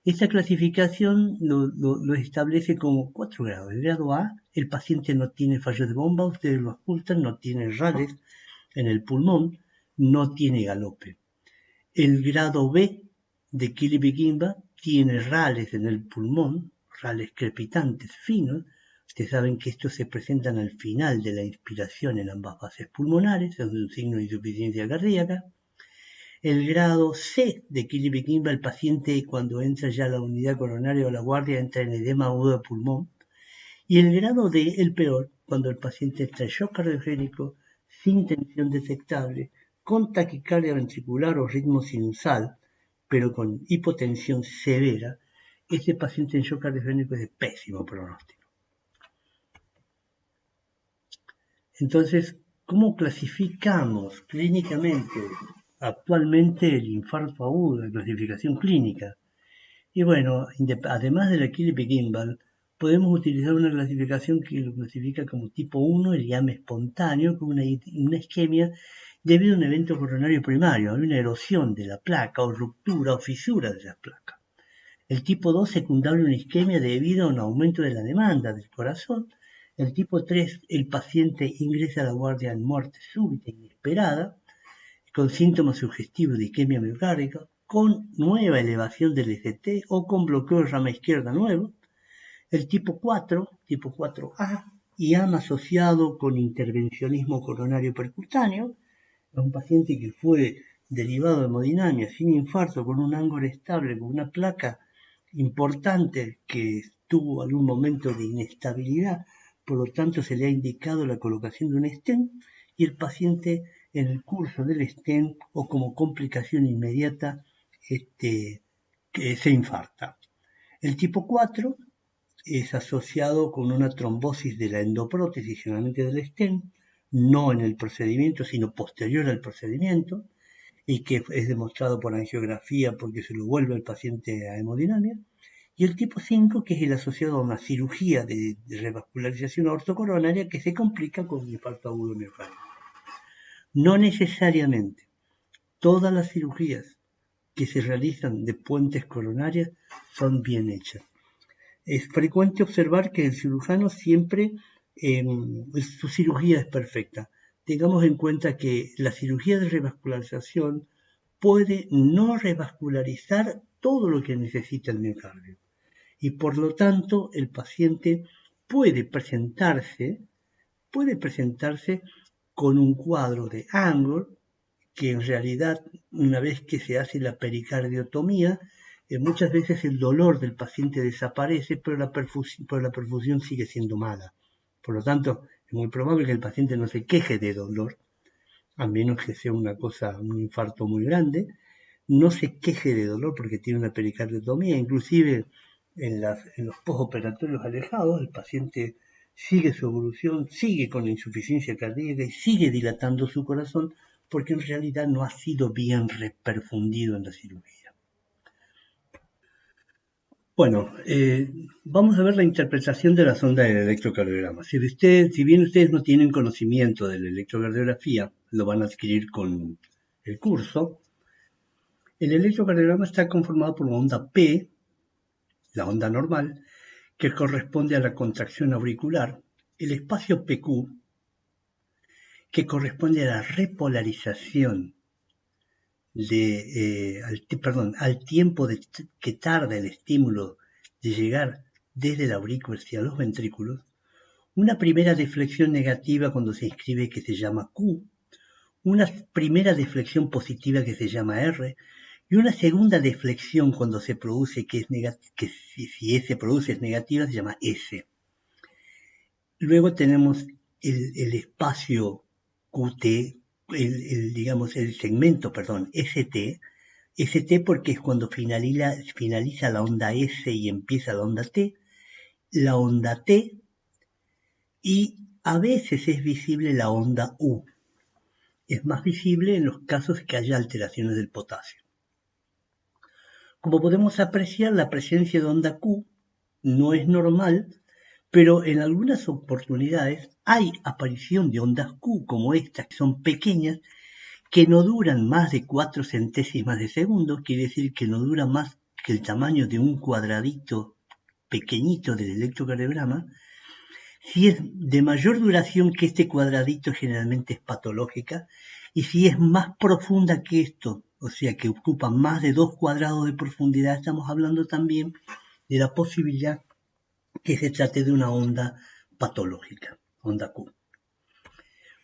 Esta clasificación lo establece como 4 grados. El grado A, el paciente no tiene fallo de bomba, ustedes lo ocultan, no tiene rales en el pulmón, no tiene galope. El grado B de Killipi-Kimball tiene rales en el pulmón, rales crepitantes finos. Ustedes saben que estos se presentan al final de la inspiración en ambas fases pulmonares, es un signo de insuficiencia cardíaca. El grado C de Killipi-Kimball, el paciente cuando entra ya a la unidad coronaria o la guardia entra en edema agudo de pulmón. Y el grado D, el peor, cuando el paciente entra en shock cardiogénico, sin tensión detectable, con taquicardia ventricular o ritmo sinusal, pero con hipotensión severa, ese paciente en shock cardiogénico es de pésimo pronóstico. Entonces, ¿cómo clasificamos clínicamente actualmente el infarto agudo de clasificación clínica? Y bueno, además de la Killipi-Kimball, podemos utilizar una clasificación que lo clasifica como tipo 1, el IAM espontáneo, con una isquemia debido a un evento coronario primario, una erosión de la placa o ruptura o fisura de la placa. El tipo 2, secundario a una isquemia debido a un aumento de la demanda del corazón. El tipo 3, el paciente ingresa a la guardia en muerte súbita e inesperada, con síntomas sugestivos de isquemia miocárdica, con nueva elevación del ST o con bloqueo de rama izquierda nuevo. El tipo 4, tipo 4A, IAM asociado con intervencionismo coronario percutáneo, es un paciente que fue derivado de hemodinamia sin infarto, con un ángulo estable, con una placa importante que tuvo algún momento de inestabilidad, por lo tanto se le ha indicado la colocación de un stent y el paciente en el curso del stent o como complicación inmediata que se infarta. El tipo 4 es asociado con una trombosis de la endoprótesis, generalmente del stent, no en el procedimiento, sino posterior al procedimiento, y que es demostrado por angiografía porque se lo vuelve el paciente a hemodinamia. Y el tipo 5, que es el asociado a una cirugía de revascularización ortocoronaria que se complica con un infarto agudo miocárdico. No necesariamente todas las cirugías que se realizan de puentes coronarias son bien hechas. Es frecuente observar que el cirujano siempre su cirugía es perfecta. Tengamos en cuenta que la cirugía de revascularización puede no revascularizar todo lo que necesita el miocardio. Y por lo tanto, el paciente puede presentarse con un cuadro de Angor, que en realidad, una vez que se hace la pericardiotomía, muchas veces el dolor del paciente desaparece, pero la perfusión sigue siendo mala. Por lo tanto, es muy probable que el paciente no se queje de dolor, a menos que sea un infarto muy grande, no se queje de dolor porque tiene una pericardiotomía. Inclusive en los postoperatorios alejados, el paciente sigue su evolución, sigue con la insuficiencia cardíaca y sigue dilatando su corazón porque en realidad no ha sido bien reperfundido en la cirugía. Bueno, vamos a ver la interpretación de la sonda del electrocardiograma. Si bien ustedes no tienen conocimiento de la electrocardiografía, lo van a adquirir con el curso. El electrocardiograma está conformado por una onda P, la onda normal, que corresponde a la contracción auricular, el espacio PQ, que corresponde a la repolarización al tiempo que tarda el estímulo de llegar desde la aurícula hacia los ventrículos, una primera deflexión negativa cuando se inscribe que se llama Q, una primera deflexión positiva que se llama R, y una segunda deflexión cuando se produce que si se produce es negativa se llama S. Luego tenemos el espacio QT, el segmento, ST porque es cuando finaliza la onda S y empieza la onda T, y a veces es visible la onda U. Es más visible en los casos que haya alteraciones del potasio. Como podemos apreciar, la presencia de onda Q no es normal, pero en algunas oportunidades hay aparición de ondas Q como estas, que son pequeñas, que no duran más de 4 centésimas de segundo, quiere decir que no dura más que el tamaño de un cuadradito pequeñito del electrocardiograma. Si es de mayor duración que este cuadradito, generalmente es patológica, y si es más profunda que esto, o sea que ocupa más de 2 cuadrados de profundidad, estamos hablando también de la posibilidad que se trate de una onda patológica, onda Q.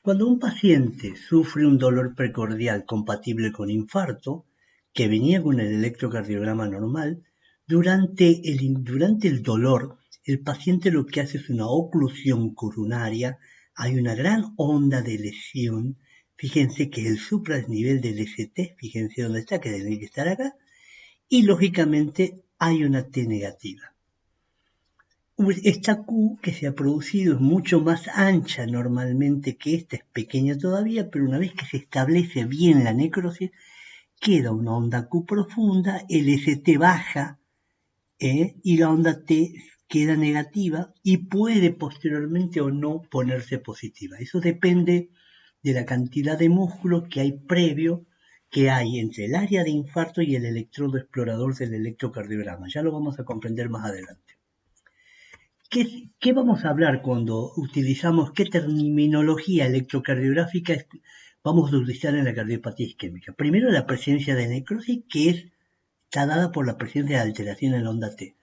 Cuando un paciente sufre un dolor precordial compatible con infarto, que venía con el electrocardiograma normal, durante el dolor, el paciente lo que hace es una oclusión coronaria, hay una gran onda de lesión, fíjense que el supradesnivel del ST, fíjense dónde está, que tiene que estar acá, y lógicamente hay una T negativa. Esta Q que se ha producido es mucho más ancha normalmente que esta, es pequeña todavía, pero una vez que se establece bien la necrosis, queda una onda Q profunda, el ST baja y la onda T queda negativa y puede posteriormente o no ponerse positiva. Eso depende de la cantidad de músculo que hay previo que hay entre el área de infarto y el electrodo explorador del electrocardiograma. Ya lo vamos a comprender más adelante. ¿Qué vamos a hablar cuando utilizamos, qué terminología electrocardiográfica vamos a utilizar en la cardiopatía isquémica? Primero, la presencia de necrosis, que está dada por la presencia de alteración en la onda T.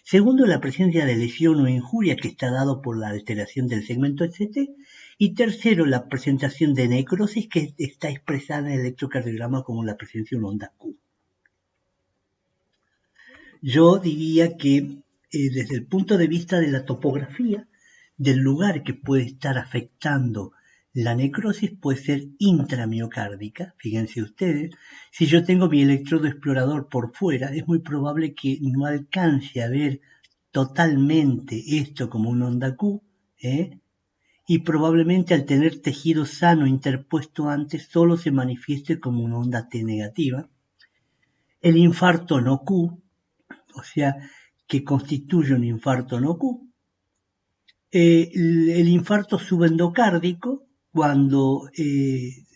Segundo, la presencia de lesión o injuria, que está dado por la alteración del segmento ST. Y tercero, la presentación de necrosis, que está expresada en el electrocardiograma como la presencia de una onda Q. Yo diría que desde el punto de vista de la topografía del lugar que puede estar afectando la necrosis puede ser intramiocárdica, fíjense ustedes, si yo tengo mi electrodo explorador por fuera, es muy probable que no alcance a ver totalmente esto como una onda Q, y probablemente al tener tejido sano interpuesto antes solo se manifieste como una onda T negativa. El infarto no Q, o sea, que constituye un infarto no Q. El infarto subendocárdico, cuando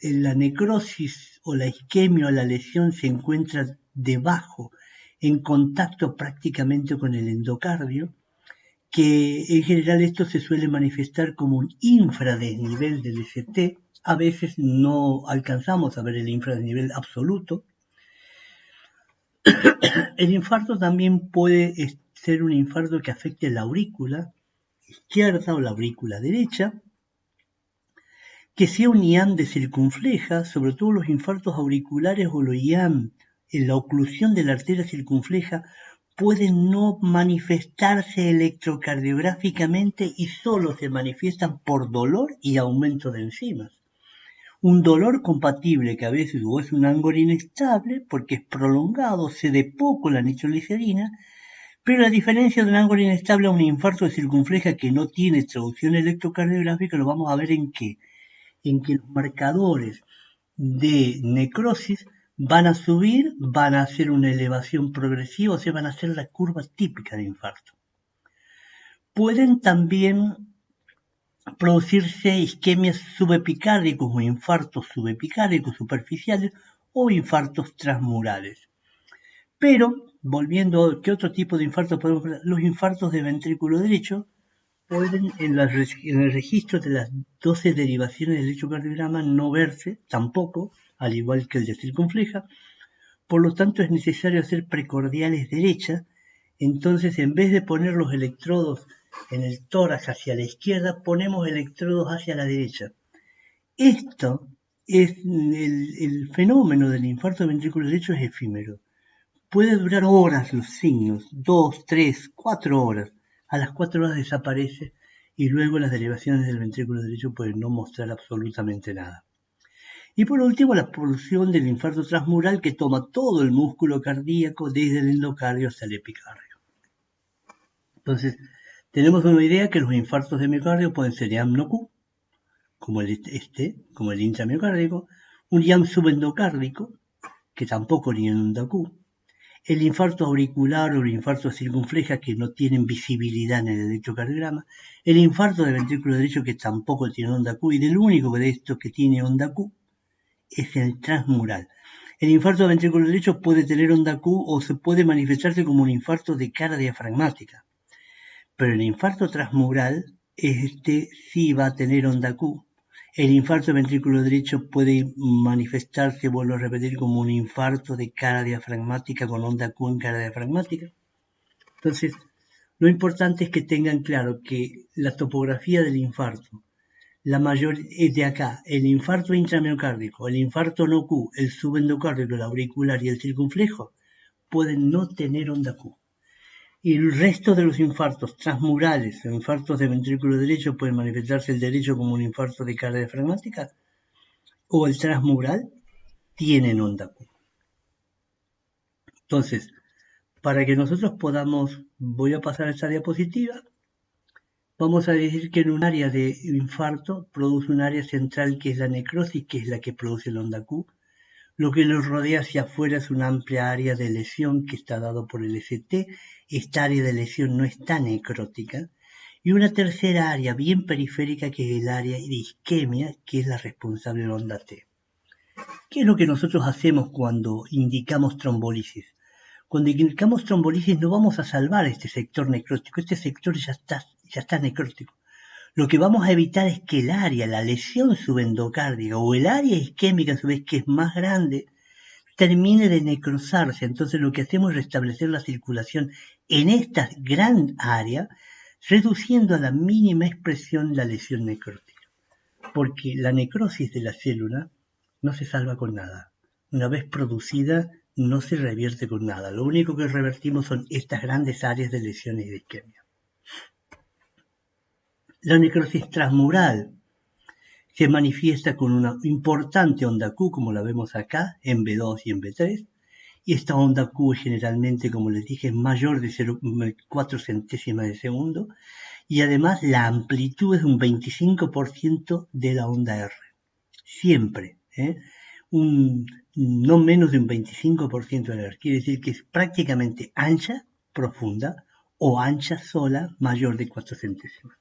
la necrosis o la isquemia o la lesión se encuentra debajo, en contacto prácticamente con el endocardio, que en general esto se suele manifestar como un infradesnivel del ST. A veces no alcanzamos a ver el infradesnivel absoluto. El infarto también puede ser un infarto que afecte la aurícula izquierda o la aurícula derecha, que sea un IAM de circunfleja, sobre todo los infartos auriculares o los IAM en la oclusión de la arteria circunfleja pueden no manifestarse electrocardiográficamente y solo se manifiestan por dolor y aumento de enzimas. Un dolor compatible que a veces es un ángulo inestable porque es prolongado, cede poco la nitroglicerina, Pero la diferencia de un ángulo inestable a un infarto de circunfleja que no tiene traducción electrocardiográfica lo vamos a ver en qué. En que los marcadores de necrosis van a subir, van a hacer una elevación progresiva, o sea, van a hacer la curva típica de infarto. Pueden también producirse isquemias subepicárdicos o infartos subepicárdicos superficiales o infartos transmurales. Pero, volviendo a qué otro tipo de infartos podemos ver, los infartos de ventrículo derecho pueden en el registro de las 12 derivaciones del electrocardiograma no verse tampoco, al igual que el de circunfleja. Por lo tanto, es necesario hacer precordiales derechas. Entonces, en vez de poner los electrodos en el tórax hacia la izquierda, ponemos electrodos hacia la derecha. Esto es el fenómeno del infarto de ventrículo derecho es efímero. Puede durar horas los signos, 2, 3, 4 horas. A las 4 horas desaparece y luego las derivaciones del ventrículo derecho pueden no mostrar absolutamente nada. Y por último, la producción del infarto transmural que toma todo el músculo cardíaco desde el endocardio hasta el epicardio. Entonces, tenemos una idea que los infartos de miocardio pueden ser IAM no Q, como el intramiocárdico, un IAM subendocárdico, que tampoco tiene un DAQ, el infarto auricular o el infarto circunfleja que no tienen visibilidad en el electrocardiograma, el infarto de ventrículo derecho que tampoco tiene onda Q, y del único de estos que tiene onda Q es el transmural. El infarto de ventrículo derecho puede tener onda Q o se puede manifestarse como un infarto de cara diafragmática, pero el infarto transmural sí va a tener onda Q. El infarto de ventrículo derecho puede manifestarse, vuelvo a repetir, como un infarto de cara diafragmática con onda Q en cara diafragmática. Entonces, lo importante es que tengan claro que la topografía del infarto, la mayor es de acá, el infarto intramiocárdico, el infarto no Q, el subendocárdico, el auricular y el circunflejo, pueden no tener onda Q. Y el resto de los infartos transmurales o infartos de ventrículo derecho pueden manifestarse el derecho como un infarto de cara diafragmática o el transmural tienen onda Q. Entonces, para que nosotros podamos, voy a pasar a esta diapositiva, vamos a decir que en un área de infarto produce un área central que es la necrosis, que es la que produce el onda Q. Lo que nos rodea hacia afuera es una amplia área de lesión que está dado por el ST. Esta área de lesión no está necrótica. Y una tercera área bien periférica que es el área de isquemia, que es la responsable de la onda T. ¿Qué es lo que nosotros hacemos cuando indicamos trombolisis? Cuando indicamos trombolisis no vamos a salvar este sector necrótico, este sector ya está necrótico. Lo que vamos a evitar es que el área, la lesión subendocárdica o el área isquémica a su vez que es más grande, termine de necrosarse. Entonces lo que hacemos es restablecer la circulación en esta gran área, reduciendo a la mínima expresión la lesión necrótica. Porque la necrosis de la célula no se salva con nada. Una vez producida, no se revierte con nada. Lo único que revertimos son estas grandes áreas de lesiones y de isquemia. La necrosis transmural se manifiesta con una importante onda Q, como la vemos acá, en B2 y en B3, y esta onda Q es generalmente, como les dije, mayor de 0,4 centésimas de segundo, y además la amplitud es un 25% de la onda R. Siempre, no menos de un 25% de la R. Quiere decir que es prácticamente ancha, profunda, o ancha sola, mayor de 4 centésimas.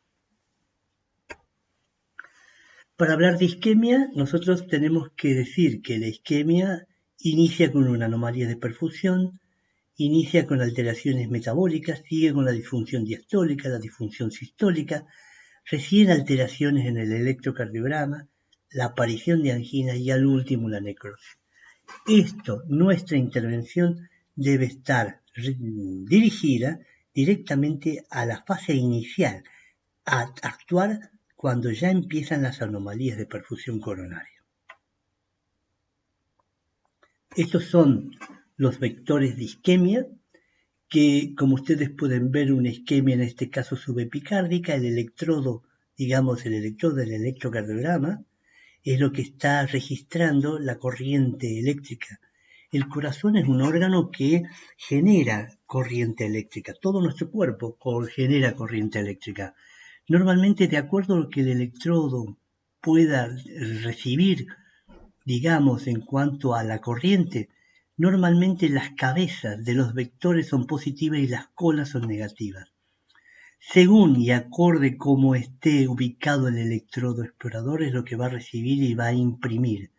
Para hablar de isquemia, nosotros tenemos que decir que la isquemia inicia con una anomalía de perfusión, inicia con alteraciones metabólicas, sigue con la disfunción diastólica, la disfunción sistólica, recién alteraciones en el electrocardiograma, la aparición de angina y al último la necrosis. Nuestra intervención debe estar dirigida directamente a la fase inicial, a actuar cuando ya empiezan las anomalías de perfusión coronaria. Estos son los vectores de isquemia, que como ustedes pueden ver una isquemia en este caso subepicárdica, el electrodo del electrocardiograma, es lo que está registrando la corriente eléctrica. El corazón es un órgano que genera corriente eléctrica. Todo nuestro cuerpo genera corriente eléctrica. Normalmente, de acuerdo a lo que el electrodo pueda recibir, digamos, en cuanto a la corriente, normalmente las cabezas de los vectores son positivas y las colas son negativas. Según y acorde como esté ubicado el electrodo explorador es lo que va a recibir y va a imprimir.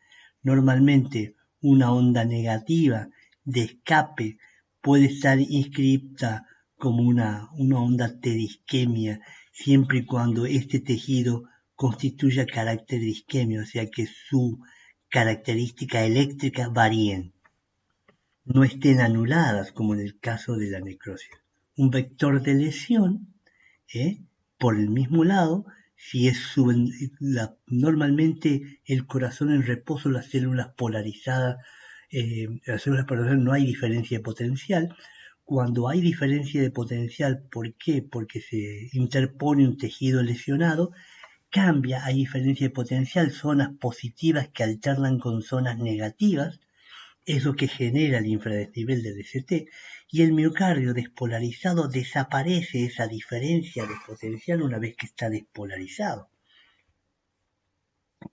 Normalmente una onda negativa de escape puede estar inscripta como una onda T de isquemia siempre y cuando este tejido constituya carácter de isquemia, o sea que su característica eléctrica varíen, no estén anuladas como en el caso de la necrosis. Un vector de lesión por el mismo lado, si es normalmente el corazón en reposo, las células polarizadas, no hay diferencia de potencial. Cuando hay diferencia de potencial, ¿por qué? Porque se interpone un tejido lesionado, cambia, hay diferencia de potencial, zonas positivas que alternan con zonas negativas, es lo que genera el infradesnivel del ST, y el miocardio despolarizado desaparece esa diferencia de potencial una vez que está despolarizado.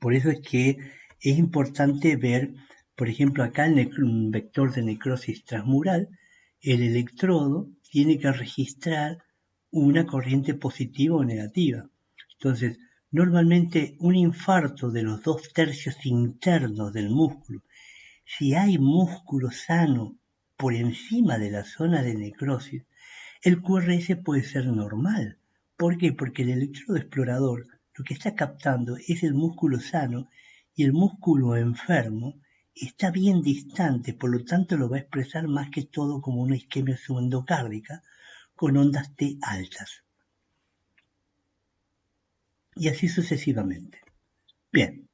Por eso es que es importante ver, por ejemplo, acá en un vector de necrosis transmural, el electrodo tiene que registrar una corriente positiva o negativa. Entonces, normalmente un infarto de los 2/3 internos del músculo, si hay músculo sano por encima de la zona de necrosis, el QRS puede ser normal. ¿Por qué? Porque el electrodo explorador lo que está captando es el músculo sano y el músculo enfermo está bien distante, por lo tanto lo va a expresar más que todo como una isquemia subendocárdica con ondas T altas. Y así sucesivamente. Bien.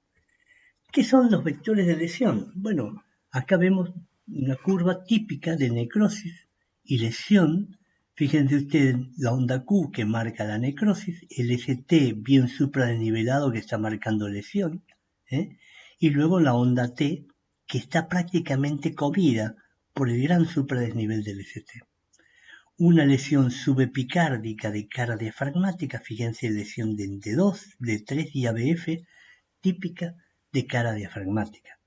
¿Qué son los vectores de lesión? Bueno, acá vemos una curva típica de necrosis y lesión. Fíjense ustedes la onda Q que marca la necrosis, el ST bien supradesnivelado que está marcando lesión, y luego la onda T que está prácticamente comida por el gran supradesnivel del ST. Una lesión subepicárdica de cara diafragmática, fíjense lesión de D2, D3 y ABF, típica de cara diafragmática.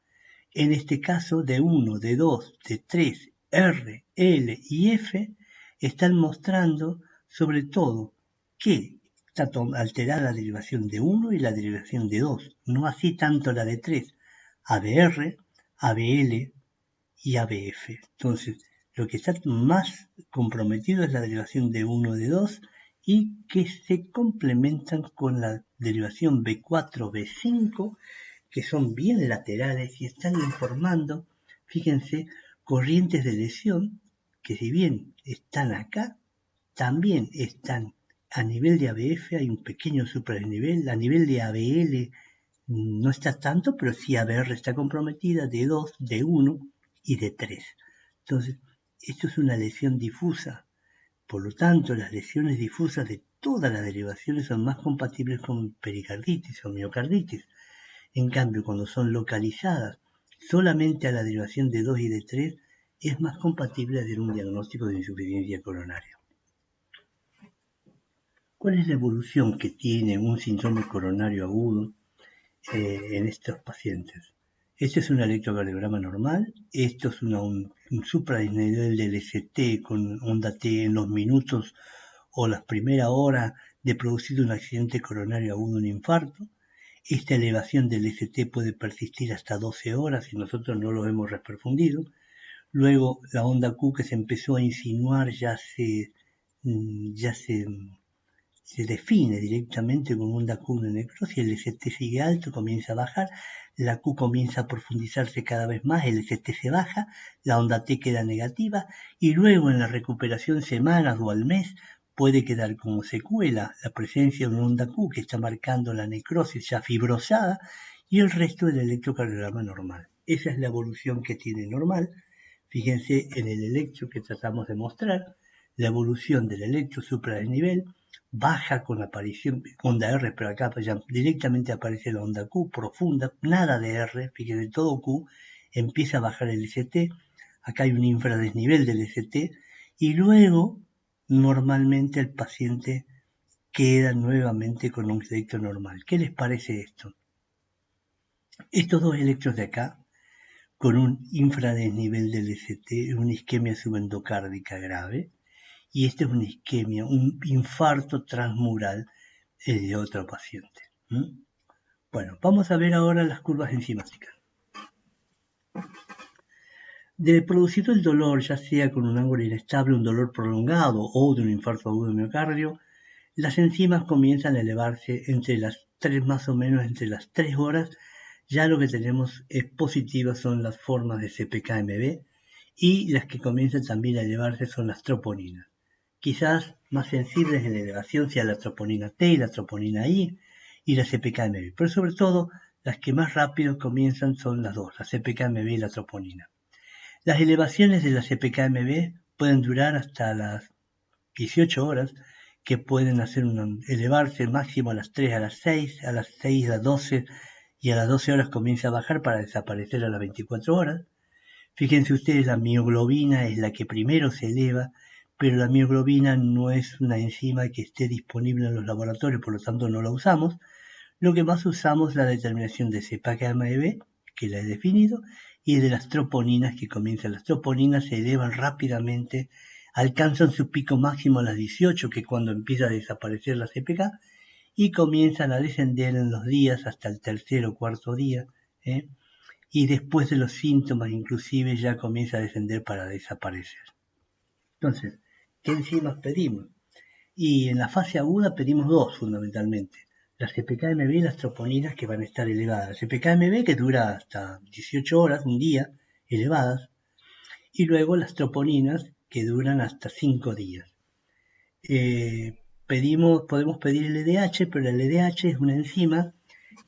En este caso, D1, D2, D3, R, L y F están mostrando sobre todo que está alterada la derivación de 1 y la derivación de 2, no así tanto la de 3, ABR, ABL y ABF. Entonces, lo que está más comprometido es la derivación de 1 de 2 y que se complementan con la derivación B4, B5, que son bien laterales y están informando, fíjense, corrientes de lesión que si bien están acá, también están a nivel de ABF, hay un pequeño supradesnivel, a nivel de ABL no está tanto, pero sí ABR está comprometida, D2, D1 y D3. Entonces, esto es una lesión difusa. Por lo tanto, las lesiones difusas de todas las derivaciones son más compatibles con pericarditis o miocarditis. En cambio, cuando son localizadas solamente a la derivación de 2 y de 3, es más compatible hacer un diagnóstico de insuficiencia coronaria. ¿Cuál es la evolución que tiene un síndrome coronario agudo en estos pacientes? Este es un electrocardiograma normal, esto es un supradesnivel del ST con onda T en los minutos o las primeras horas de producir un accidente coronario agudo, un infarto. Esta elevación del ST puede persistir hasta 12 horas y nosotros no lo hemos reperfundido. Luego la onda Q que se empezó a insinuar ya se define directamente con onda Q de necrosis, el ST sigue alto, comienza a bajar, la Q comienza a profundizarse cada vez más, el ST se baja, la onda T queda negativa y luego en la recuperación semanas o al mes puede quedar como secuela la presencia de una onda Q que está marcando la necrosis ya fibrosada y el resto del electrocardiograma normal. Esa es la evolución que tiene normal. Fíjense en el electro que tratamos de mostrar, la evolución del electro supradesnivel baja con aparición onda R, pero acá ya directamente aparece la onda Q profunda, nada de R, fíjense, todo Q, empieza a bajar el ST, acá hay un infradesnivel del ST, y luego normalmente el paciente queda nuevamente con un electro normal. ¿Qué les parece esto? Estos dos electros de acá, con un infradesnivel del ST, una isquemia subendocárdica grave, y este es una isquemia, un infarto transmural de otro paciente. Bueno, vamos a ver ahora las curvas enzimáticas. De producir el dolor, ya sea con un ángulo inestable, un dolor prolongado o de un infarto agudo de miocardio, las enzimas comienzan a elevarse entre las 3, más o menos entre las 3 horas. Ya lo que tenemos es positivas son las formas de CPKMB y las que comienzan también a elevarse son las troponinas. Quizás más sensibles en la elevación sea la troponina T y la troponina I y la CPKMB, pero sobre todo las que más rápido comienzan son las dos, la CPKMB y la troponina. Las elevaciones de la CPKMB pueden durar hasta las 18 horas, que pueden elevarse máximo a las 3, a las 6, a las 6 a las 12 y a las 12 horas comienza a bajar para desaparecer a las 24 horas. Fíjense ustedes, la mioglobina es la que primero se eleva, pero la mioglobina no es una enzima que esté disponible en los laboratorios, por lo tanto no la usamos. Lo que más usamos es la determinación de CPKMB, que la he definido, y de las troponinas que comienzan. Las troponinas se elevan rápidamente, alcanzan su pico máximo a las 18, que es cuando empieza a desaparecer la CPK, y comienzan a descender en los días hasta el tercer o cuarto día, y después de los síntomas inclusive ya comienza a descender para desaparecer. Entonces, ¿qué enzimas pedimos? Y en la fase aguda pedimos dos fundamentalmente. Las CPKMB y las troponinas que van a estar elevadas. La CPKMB que dura hasta 18 horas, un día, elevadas. Y luego las troponinas que duran hasta 5 días. Podemos pedir el LDH, pero el LDH es una enzima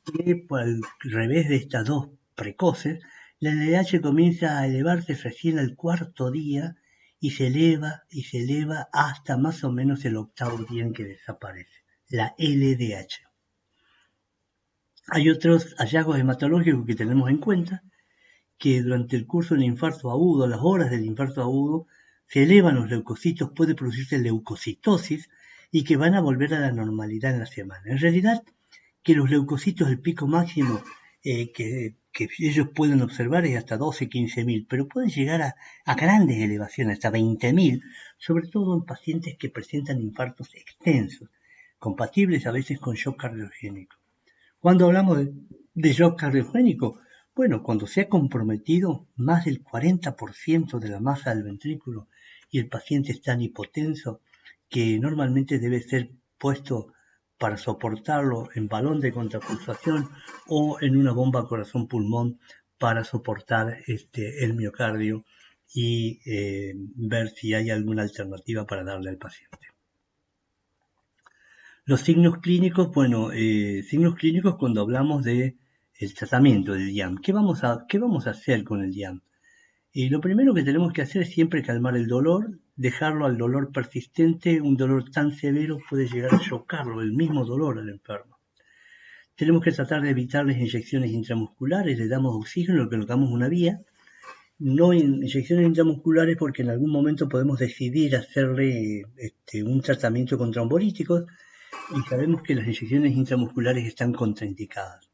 que, por al revés de estas dos precoces, la LDH comienza a elevarse recién al cuarto día y se eleva hasta más o menos el octavo día en que desaparece, la LDH. Hay otros hallazgos hematológicos que tenemos en cuenta, que durante el curso del infarto agudo, las horas del infarto agudo, se elevan los leucocitos, puede producirse leucocitosis y que van a volver a la normalidad en la semana. En realidad, que los leucocitos, el pico máximo que ellos pueden observar es hasta 12, 15.000, pero pueden llegar a grandes elevaciones, hasta 20.000, sobre todo en pacientes que presentan infartos extensos, compatibles a veces con shock cardiogénico. Cuando hablamos de shock cardiogénico, bueno, cuando se ha comprometido más del 40% de la masa del ventrículo y el paciente es tan hipotenso que normalmente debe ser puesto para soportarlo en balón de contrapulsación o en una bomba corazón-pulmón para soportar el miocardio y ver si hay alguna alternativa para darle al paciente. Los signos clínicos, bueno, signos clínicos cuando hablamos de el tratamiento del DIAM. ¿Qué vamos a hacer con el DIAM? Lo primero que tenemos que hacer es siempre calmar el dolor, dejarlo al dolor persistente. Un dolor tan severo puede llegar a chocarlo, el mismo dolor al enfermo. Tenemos que tratar de evitar las inyecciones intramusculares, le damos oxígeno, le colocamos una vía. No inyecciones intramusculares porque en algún momento podemos decidir hacerle un tratamiento con trombolíticos y sabemos que las inyecciones intramusculares están contraindicadas.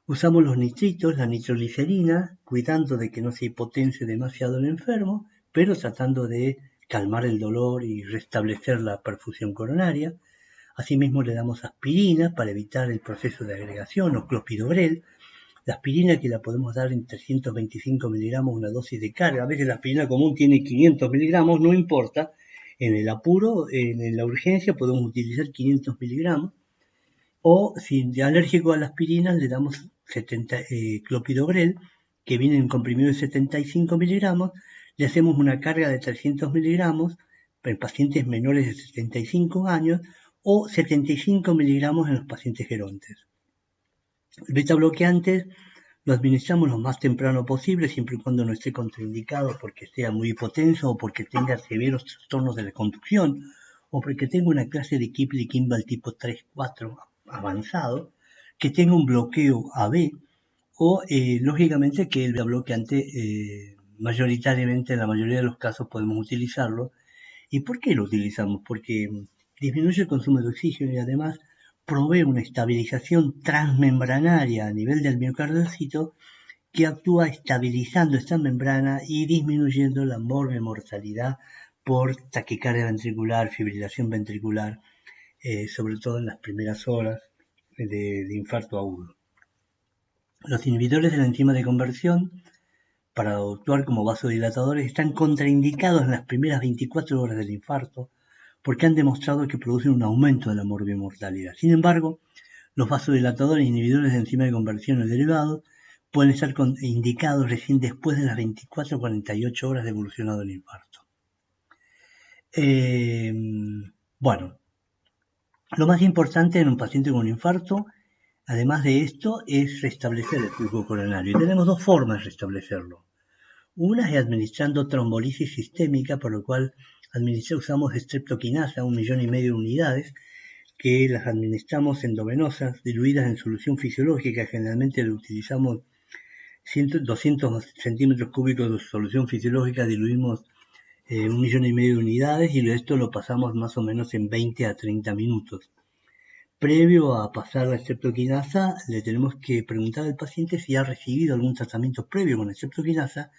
Usamos los nitritos, la nitroglicerina, cuidando de que no se hipotense demasiado el enfermo, pero tratando de calmar el dolor y restablecer la perfusión coronaria. Asimismo le damos aspirina para evitar el proceso de agregación o clopidogrel. La aspirina que la podemos dar en 325 miligramos, una dosis de carga. A veces la aspirina común tiene 500 miligramos, no importa. En el apuro, en la urgencia, podemos utilizar 500 miligramos. O si es alérgico a la aspirina, le damos clopidogrel, que viene en comprimido de 75 miligramos. Le hacemos una carga de 300 miligramos en pacientes menores de 75 años o 75 miligramos en los pacientes gerontes. El beta bloqueante lo administramos lo más temprano posible, siempre y cuando no esté contraindicado porque sea muy hipotenso o porque tenga severos trastornos de la conducción o porque tenga una clase de Kipling-Kimball tipo 3-4 avanzado, que tenga un bloqueo AB o lógicamente que el beta bloqueante mayoritariamente en la mayoría de los casos podemos utilizarlo ¿Y por qué lo utilizamos? Porque disminuye el consumo de oxígeno y además provee una estabilización transmembranaria a nivel del miocardiocito que actúa estabilizando esta membrana y disminuyendo la mortalidad por taquicardia ventricular, fibrilación ventricular, sobre todo en las primeras horas de infarto agudo. Los inhibidores de la enzima de conversión, para actuar como vasodilatadores, están contraindicados en las primeras 24 horas del infarto porque han demostrado que producen un aumento de la morbimortalidad. Sin embargo, los vasodilatadores inhibidores de enzima de conversión o derivados pueden estar indicados recién después de las 24 o 48 horas de evolucionado el infarto. Bueno, lo más importante en un paciente con un infarto, además de esto, es restablecer el flujo coronario. Y tenemos dos formas de restablecerlo. Una es administrando trombolisis sistémica, por lo cual usamos streptokinasa, 1,5 millones de unidades, que las administramos endovenosas, diluidas en solución fisiológica. Generalmente lo utilizamos 200 centímetros cúbicos de solución fisiológica, diluimos 1,5 millones de unidades y esto lo pasamos más o menos en 20 a 30 minutos. Previo a pasar la streptokinasa, le tenemos que preguntar al paciente si ha recibido algún tratamiento previo con la streptokinasa,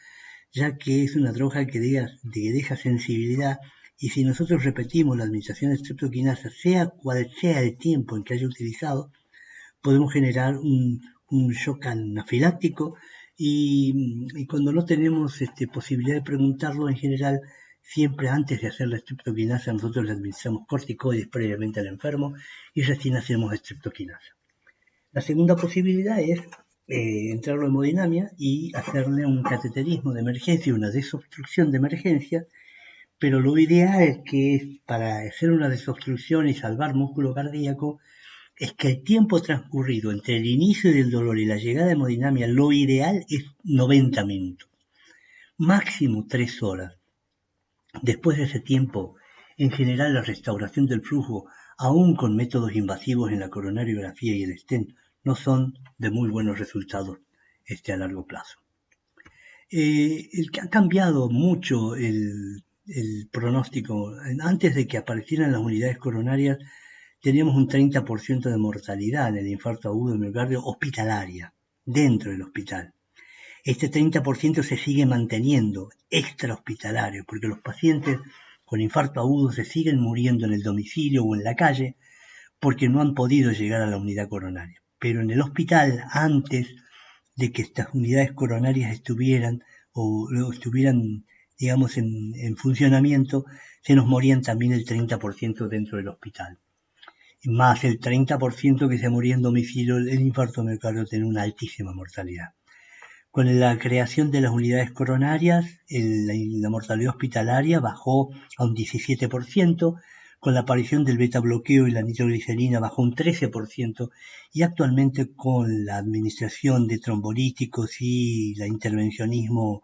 ya que es una droga que deja sensibilidad, y si nosotros repetimos la administración de streptokinasa, sea cual sea el tiempo en que haya utilizado, podemos generar un shock anafiláctico y cuando no tenemos posibilidad de preguntarlo, en general, siempre antes de hacer la streptokinasa, nosotros le administramos corticoides previamente al enfermo y recién hacemos streptokinasa. La segunda posibilidad es entrarlo en hemodinamia y hacerle un cateterismo de emergencia, una desobstrucción de emergencia, pero lo ideal es que para hacer una desobstrucción y salvar músculo cardíaco, es que el tiempo transcurrido entre el inicio del dolor y la llegada de hemodinamia, lo ideal es 90 minutos, máximo 3 horas. Después de ese tiempo, en general la restauración del flujo, aún con métodos invasivos en la coronariografía y el stent, no son de muy buenos resultados a largo plazo. Ha cambiado mucho el pronóstico. Antes de que aparecieran las unidades coronarias, teníamos un 30% de mortalidad en el infarto agudo de miocardio hospitalaria, dentro del hospital. Este 30% se sigue manteniendo extrahospitalario, porque los pacientes con infarto agudo se siguen muriendo en el domicilio o en la calle porque no han podido llegar a la unidad coronaria. Pero en el hospital, antes de que estas unidades coronarias estuvieran digamos, en funcionamiento, se nos morían también el 30% dentro del hospital. Más el 30% que se moría en domicilio, el infarto miocardio tiene una altísima mortalidad. Con la creación de las unidades coronarias, la mortalidad hospitalaria bajó a un 17%, con la aparición del beta bloqueo y la nitroglicerina bajó un 13%, y actualmente con la administración de trombolíticos y el intervencionismo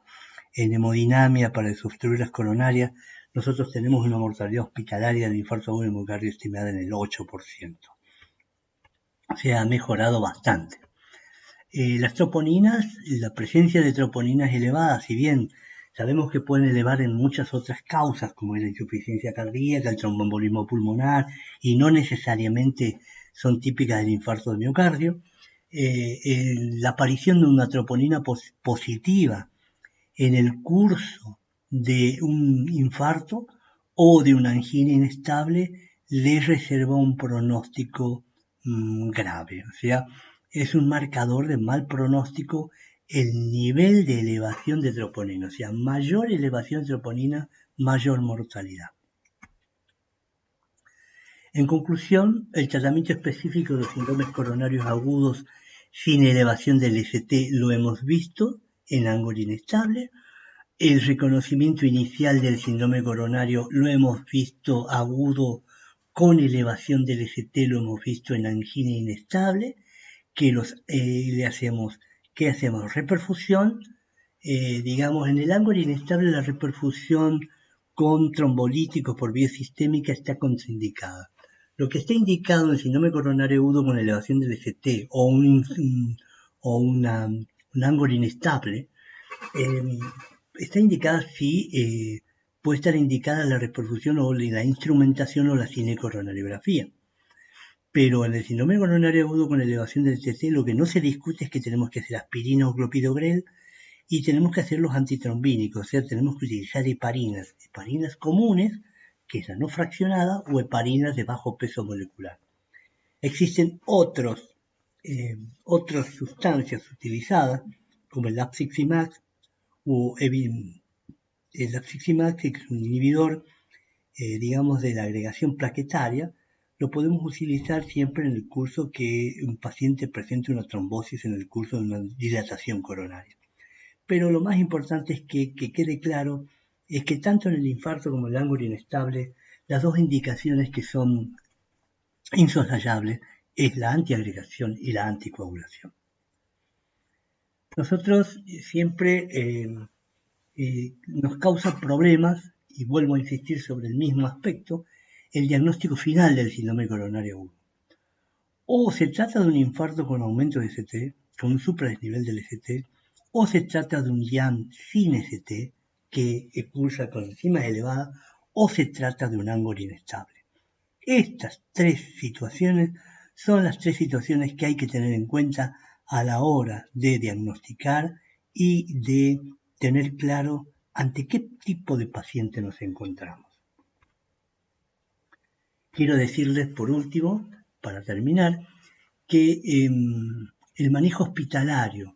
en hemodinamia para desobstruir las coronarias, nosotros tenemos una mortalidad hospitalaria del infarto agudo de miocardio estimada en el 8%. O sea, ha mejorado bastante. Las troponinas, la presencia de troponinas elevadas, si bien sabemos que pueden elevar en muchas otras causas, como es la insuficiencia cardíaca, el tromboembolismo pulmonar, y no necesariamente son típicas del infarto de miocardio, la aparición de una troponina positiva en el curso de un infarto o de una angina inestable le reserva un pronóstico grave. O sea, es un marcador de mal pronóstico el nivel de elevación de troponina. O sea, mayor elevación de troponina, mayor mortalidad. En conclusión, el tratamiento específico de los síndromes coronarios agudos sin elevación del ST lo hemos visto en ángulo inestable. El reconocimiento inicial del síndrome coronario lo hemos visto agudo con elevación del ST, lo hemos visto en angina inestable. ¿Qué hacemos? Reperfusión, digamos, en el ángulo inestable la reperfusión con trombolíticos por vía sistémica está contraindicada. Lo que está indicado en el síndrome coronario agudo con elevación del ST o un ángulo inestable, está indicada si puede estar indicada la reperfusión o la instrumentación o la cinecoronariografía. Pero en el síndrome coronario agudo con elevación del TT lo que no se discute es que tenemos que hacer aspirina o clopidogrel y tenemos que hacer los antitrombínicos, o sea, tenemos que utilizar heparinas comunes, que es la no fraccionada, o heparinas de bajo peso molecular. Existen otras sustancias utilizadas, como el Apsiximax o el Apsiximax, que es un inhibidor, digamos, de la agregación plaquetaria. Lo podemos utilizar siempre en el curso que un paciente presente una trombosis en el curso de una dilatación coronaria. Pero lo más importante es que quede claro es que tanto en el infarto como en el ángulo inestable, las dos indicaciones que son insoslayables es la antiagregación y la anticoagulación. Nosotros siempre nos causa problemas, y vuelvo a insistir sobre el mismo aspecto, el diagnóstico final del síndrome coronario agudo. O se trata de un infarto con aumento de ST, con un supradesnivel del ST, o se trata de un YAM sin ST, que cursa con enzimas elevadas, o se trata de un ángulo inestable. Estas tres situaciones son las tres situaciones que hay que tener en cuenta a la hora de diagnosticar y de tener claro ante qué tipo de paciente nos encontramos. Quiero decirles por último, para terminar, que el manejo hospitalario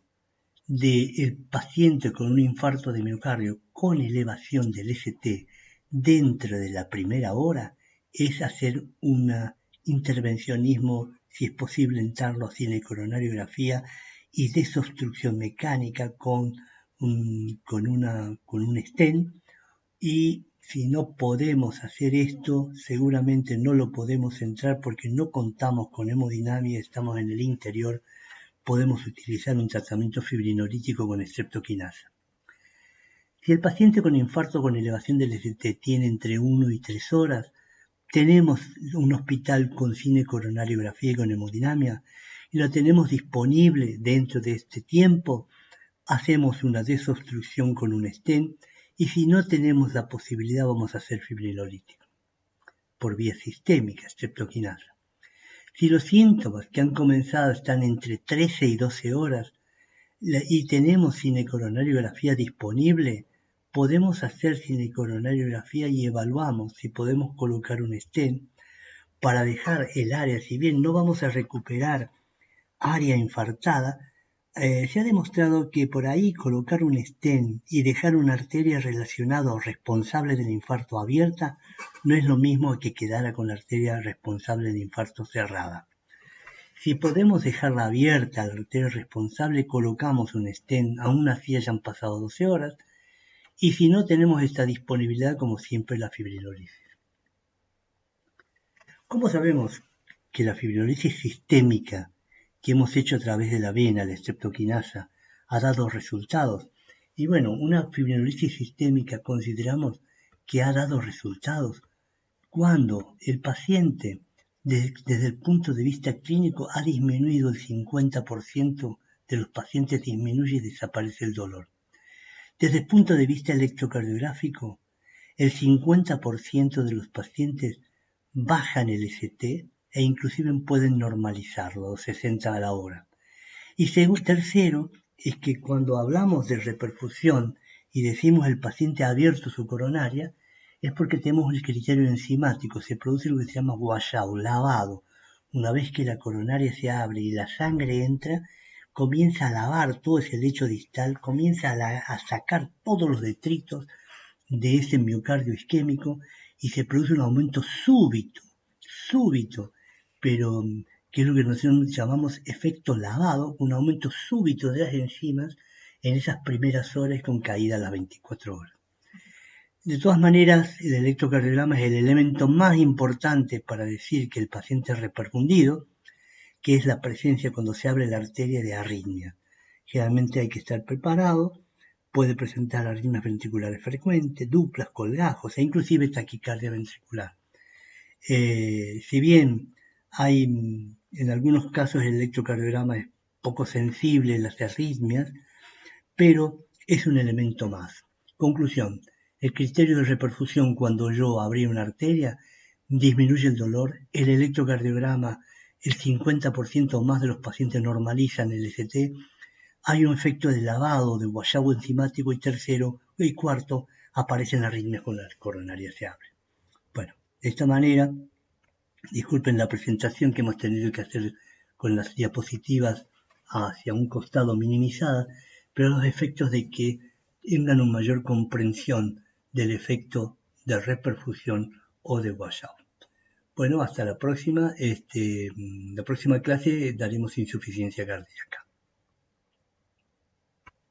del paciente con un infarto de miocardio con elevación del ST dentro de la primera hora es hacer un intervencionismo, si es posible, entrarlo a cinecoronariografía y desobstrucción mecánica con un stent. Y si no podemos hacer esto, seguramente no lo podemos entrar porque no contamos con hemodinamia, estamos en el interior, podemos utilizar un tratamiento fibrinolítico con streptokinasa. Si el paciente con infarto con elevación del ST tiene entre 1 y 3 horas, tenemos un hospital con cinecoronariografía y con hemodinamia y lo tenemos disponible dentro de este tiempo, hacemos una desobstrucción con un stent y si no tenemos la posibilidad vamos a hacer fibrinolítico por vía sistémica, streptokinasa. Si los síntomas que han comenzado están entre 13 y 12 horas y tenemos cinecoronariografía disponible, podemos hacer cinecoronariografía y evaluamos si podemos colocar un stent para dejar el área, si bien no vamos a recuperar área infartada, se ha demostrado que por ahí colocar un stent y dejar una arteria relacionada o responsable del infarto abierta no es lo mismo que quedara con la arteria responsable del infarto cerrada. Si podemos dejarla abierta, la arteria responsable, colocamos un stent, aún así hayan pasado 12 horas, y si no tenemos esta disponibilidad, como siempre, la fibrinolisis. ¿Cómo sabemos que la fibrinolisis sistémica que hemos hecho a través de la vena, la streptokinasa, ha dado resultados? Y bueno, una fibrinolisis sistémica consideramos que ha dado resultados cuando el paciente, desde el punto de vista clínico, ha disminuido el 50% de los pacientes, disminuye y desaparece el dolor. Desde el punto de vista electrocardiográfico, el 50% de los pacientes bajan el ST e inclusive pueden normalizarlo, 60 a la hora. Y tercero, es que cuando hablamos de reperfusión y decimos el paciente ha abierto su coronaria, es porque tenemos el criterio enzimático, se produce lo que se llama washout, lavado. Una vez que la coronaria se abre y la sangre entra, comienza a lavar todo ese lecho distal, comienza a sacar todos los detritos de ese miocardio isquémico y se produce un aumento súbito, pero que es lo que nosotros llamamos efecto lavado, un aumento súbito de las enzimas en esas primeras horas con caída a las 24 horas. De todas maneras, el electrocardiograma es el elemento más importante para decir que el paciente es reperfundido, que es la presencia cuando se abre la arteria de arritmia. Generalmente hay que estar preparado, puede presentar arritmias ventriculares frecuentes, duplas, colgajos e inclusive taquicardia ventricular. Si bien hay en algunos casos el electrocardiograma es poco sensible a las arritmias, pero es un elemento más. Conclusión, El criterio de reperfusión cuando yo abrí una arteria disminuye el dolor, el electrocardiograma, el 50% o más de los pacientes normalizan el ST, hay un efecto de lavado, de guayabo enzimático y tercero y cuarto, aparecen arritmias con la coronaria se abre. Bueno, de esta manera, disculpen la presentación que hemos tenido que hacer con las diapositivas hacia un costado minimizada, pero los efectos de que tengan una mayor comprensión del efecto de reperfusión o de washout. Bueno, hasta la próxima. La próxima clase daremos insuficiencia cardíaca.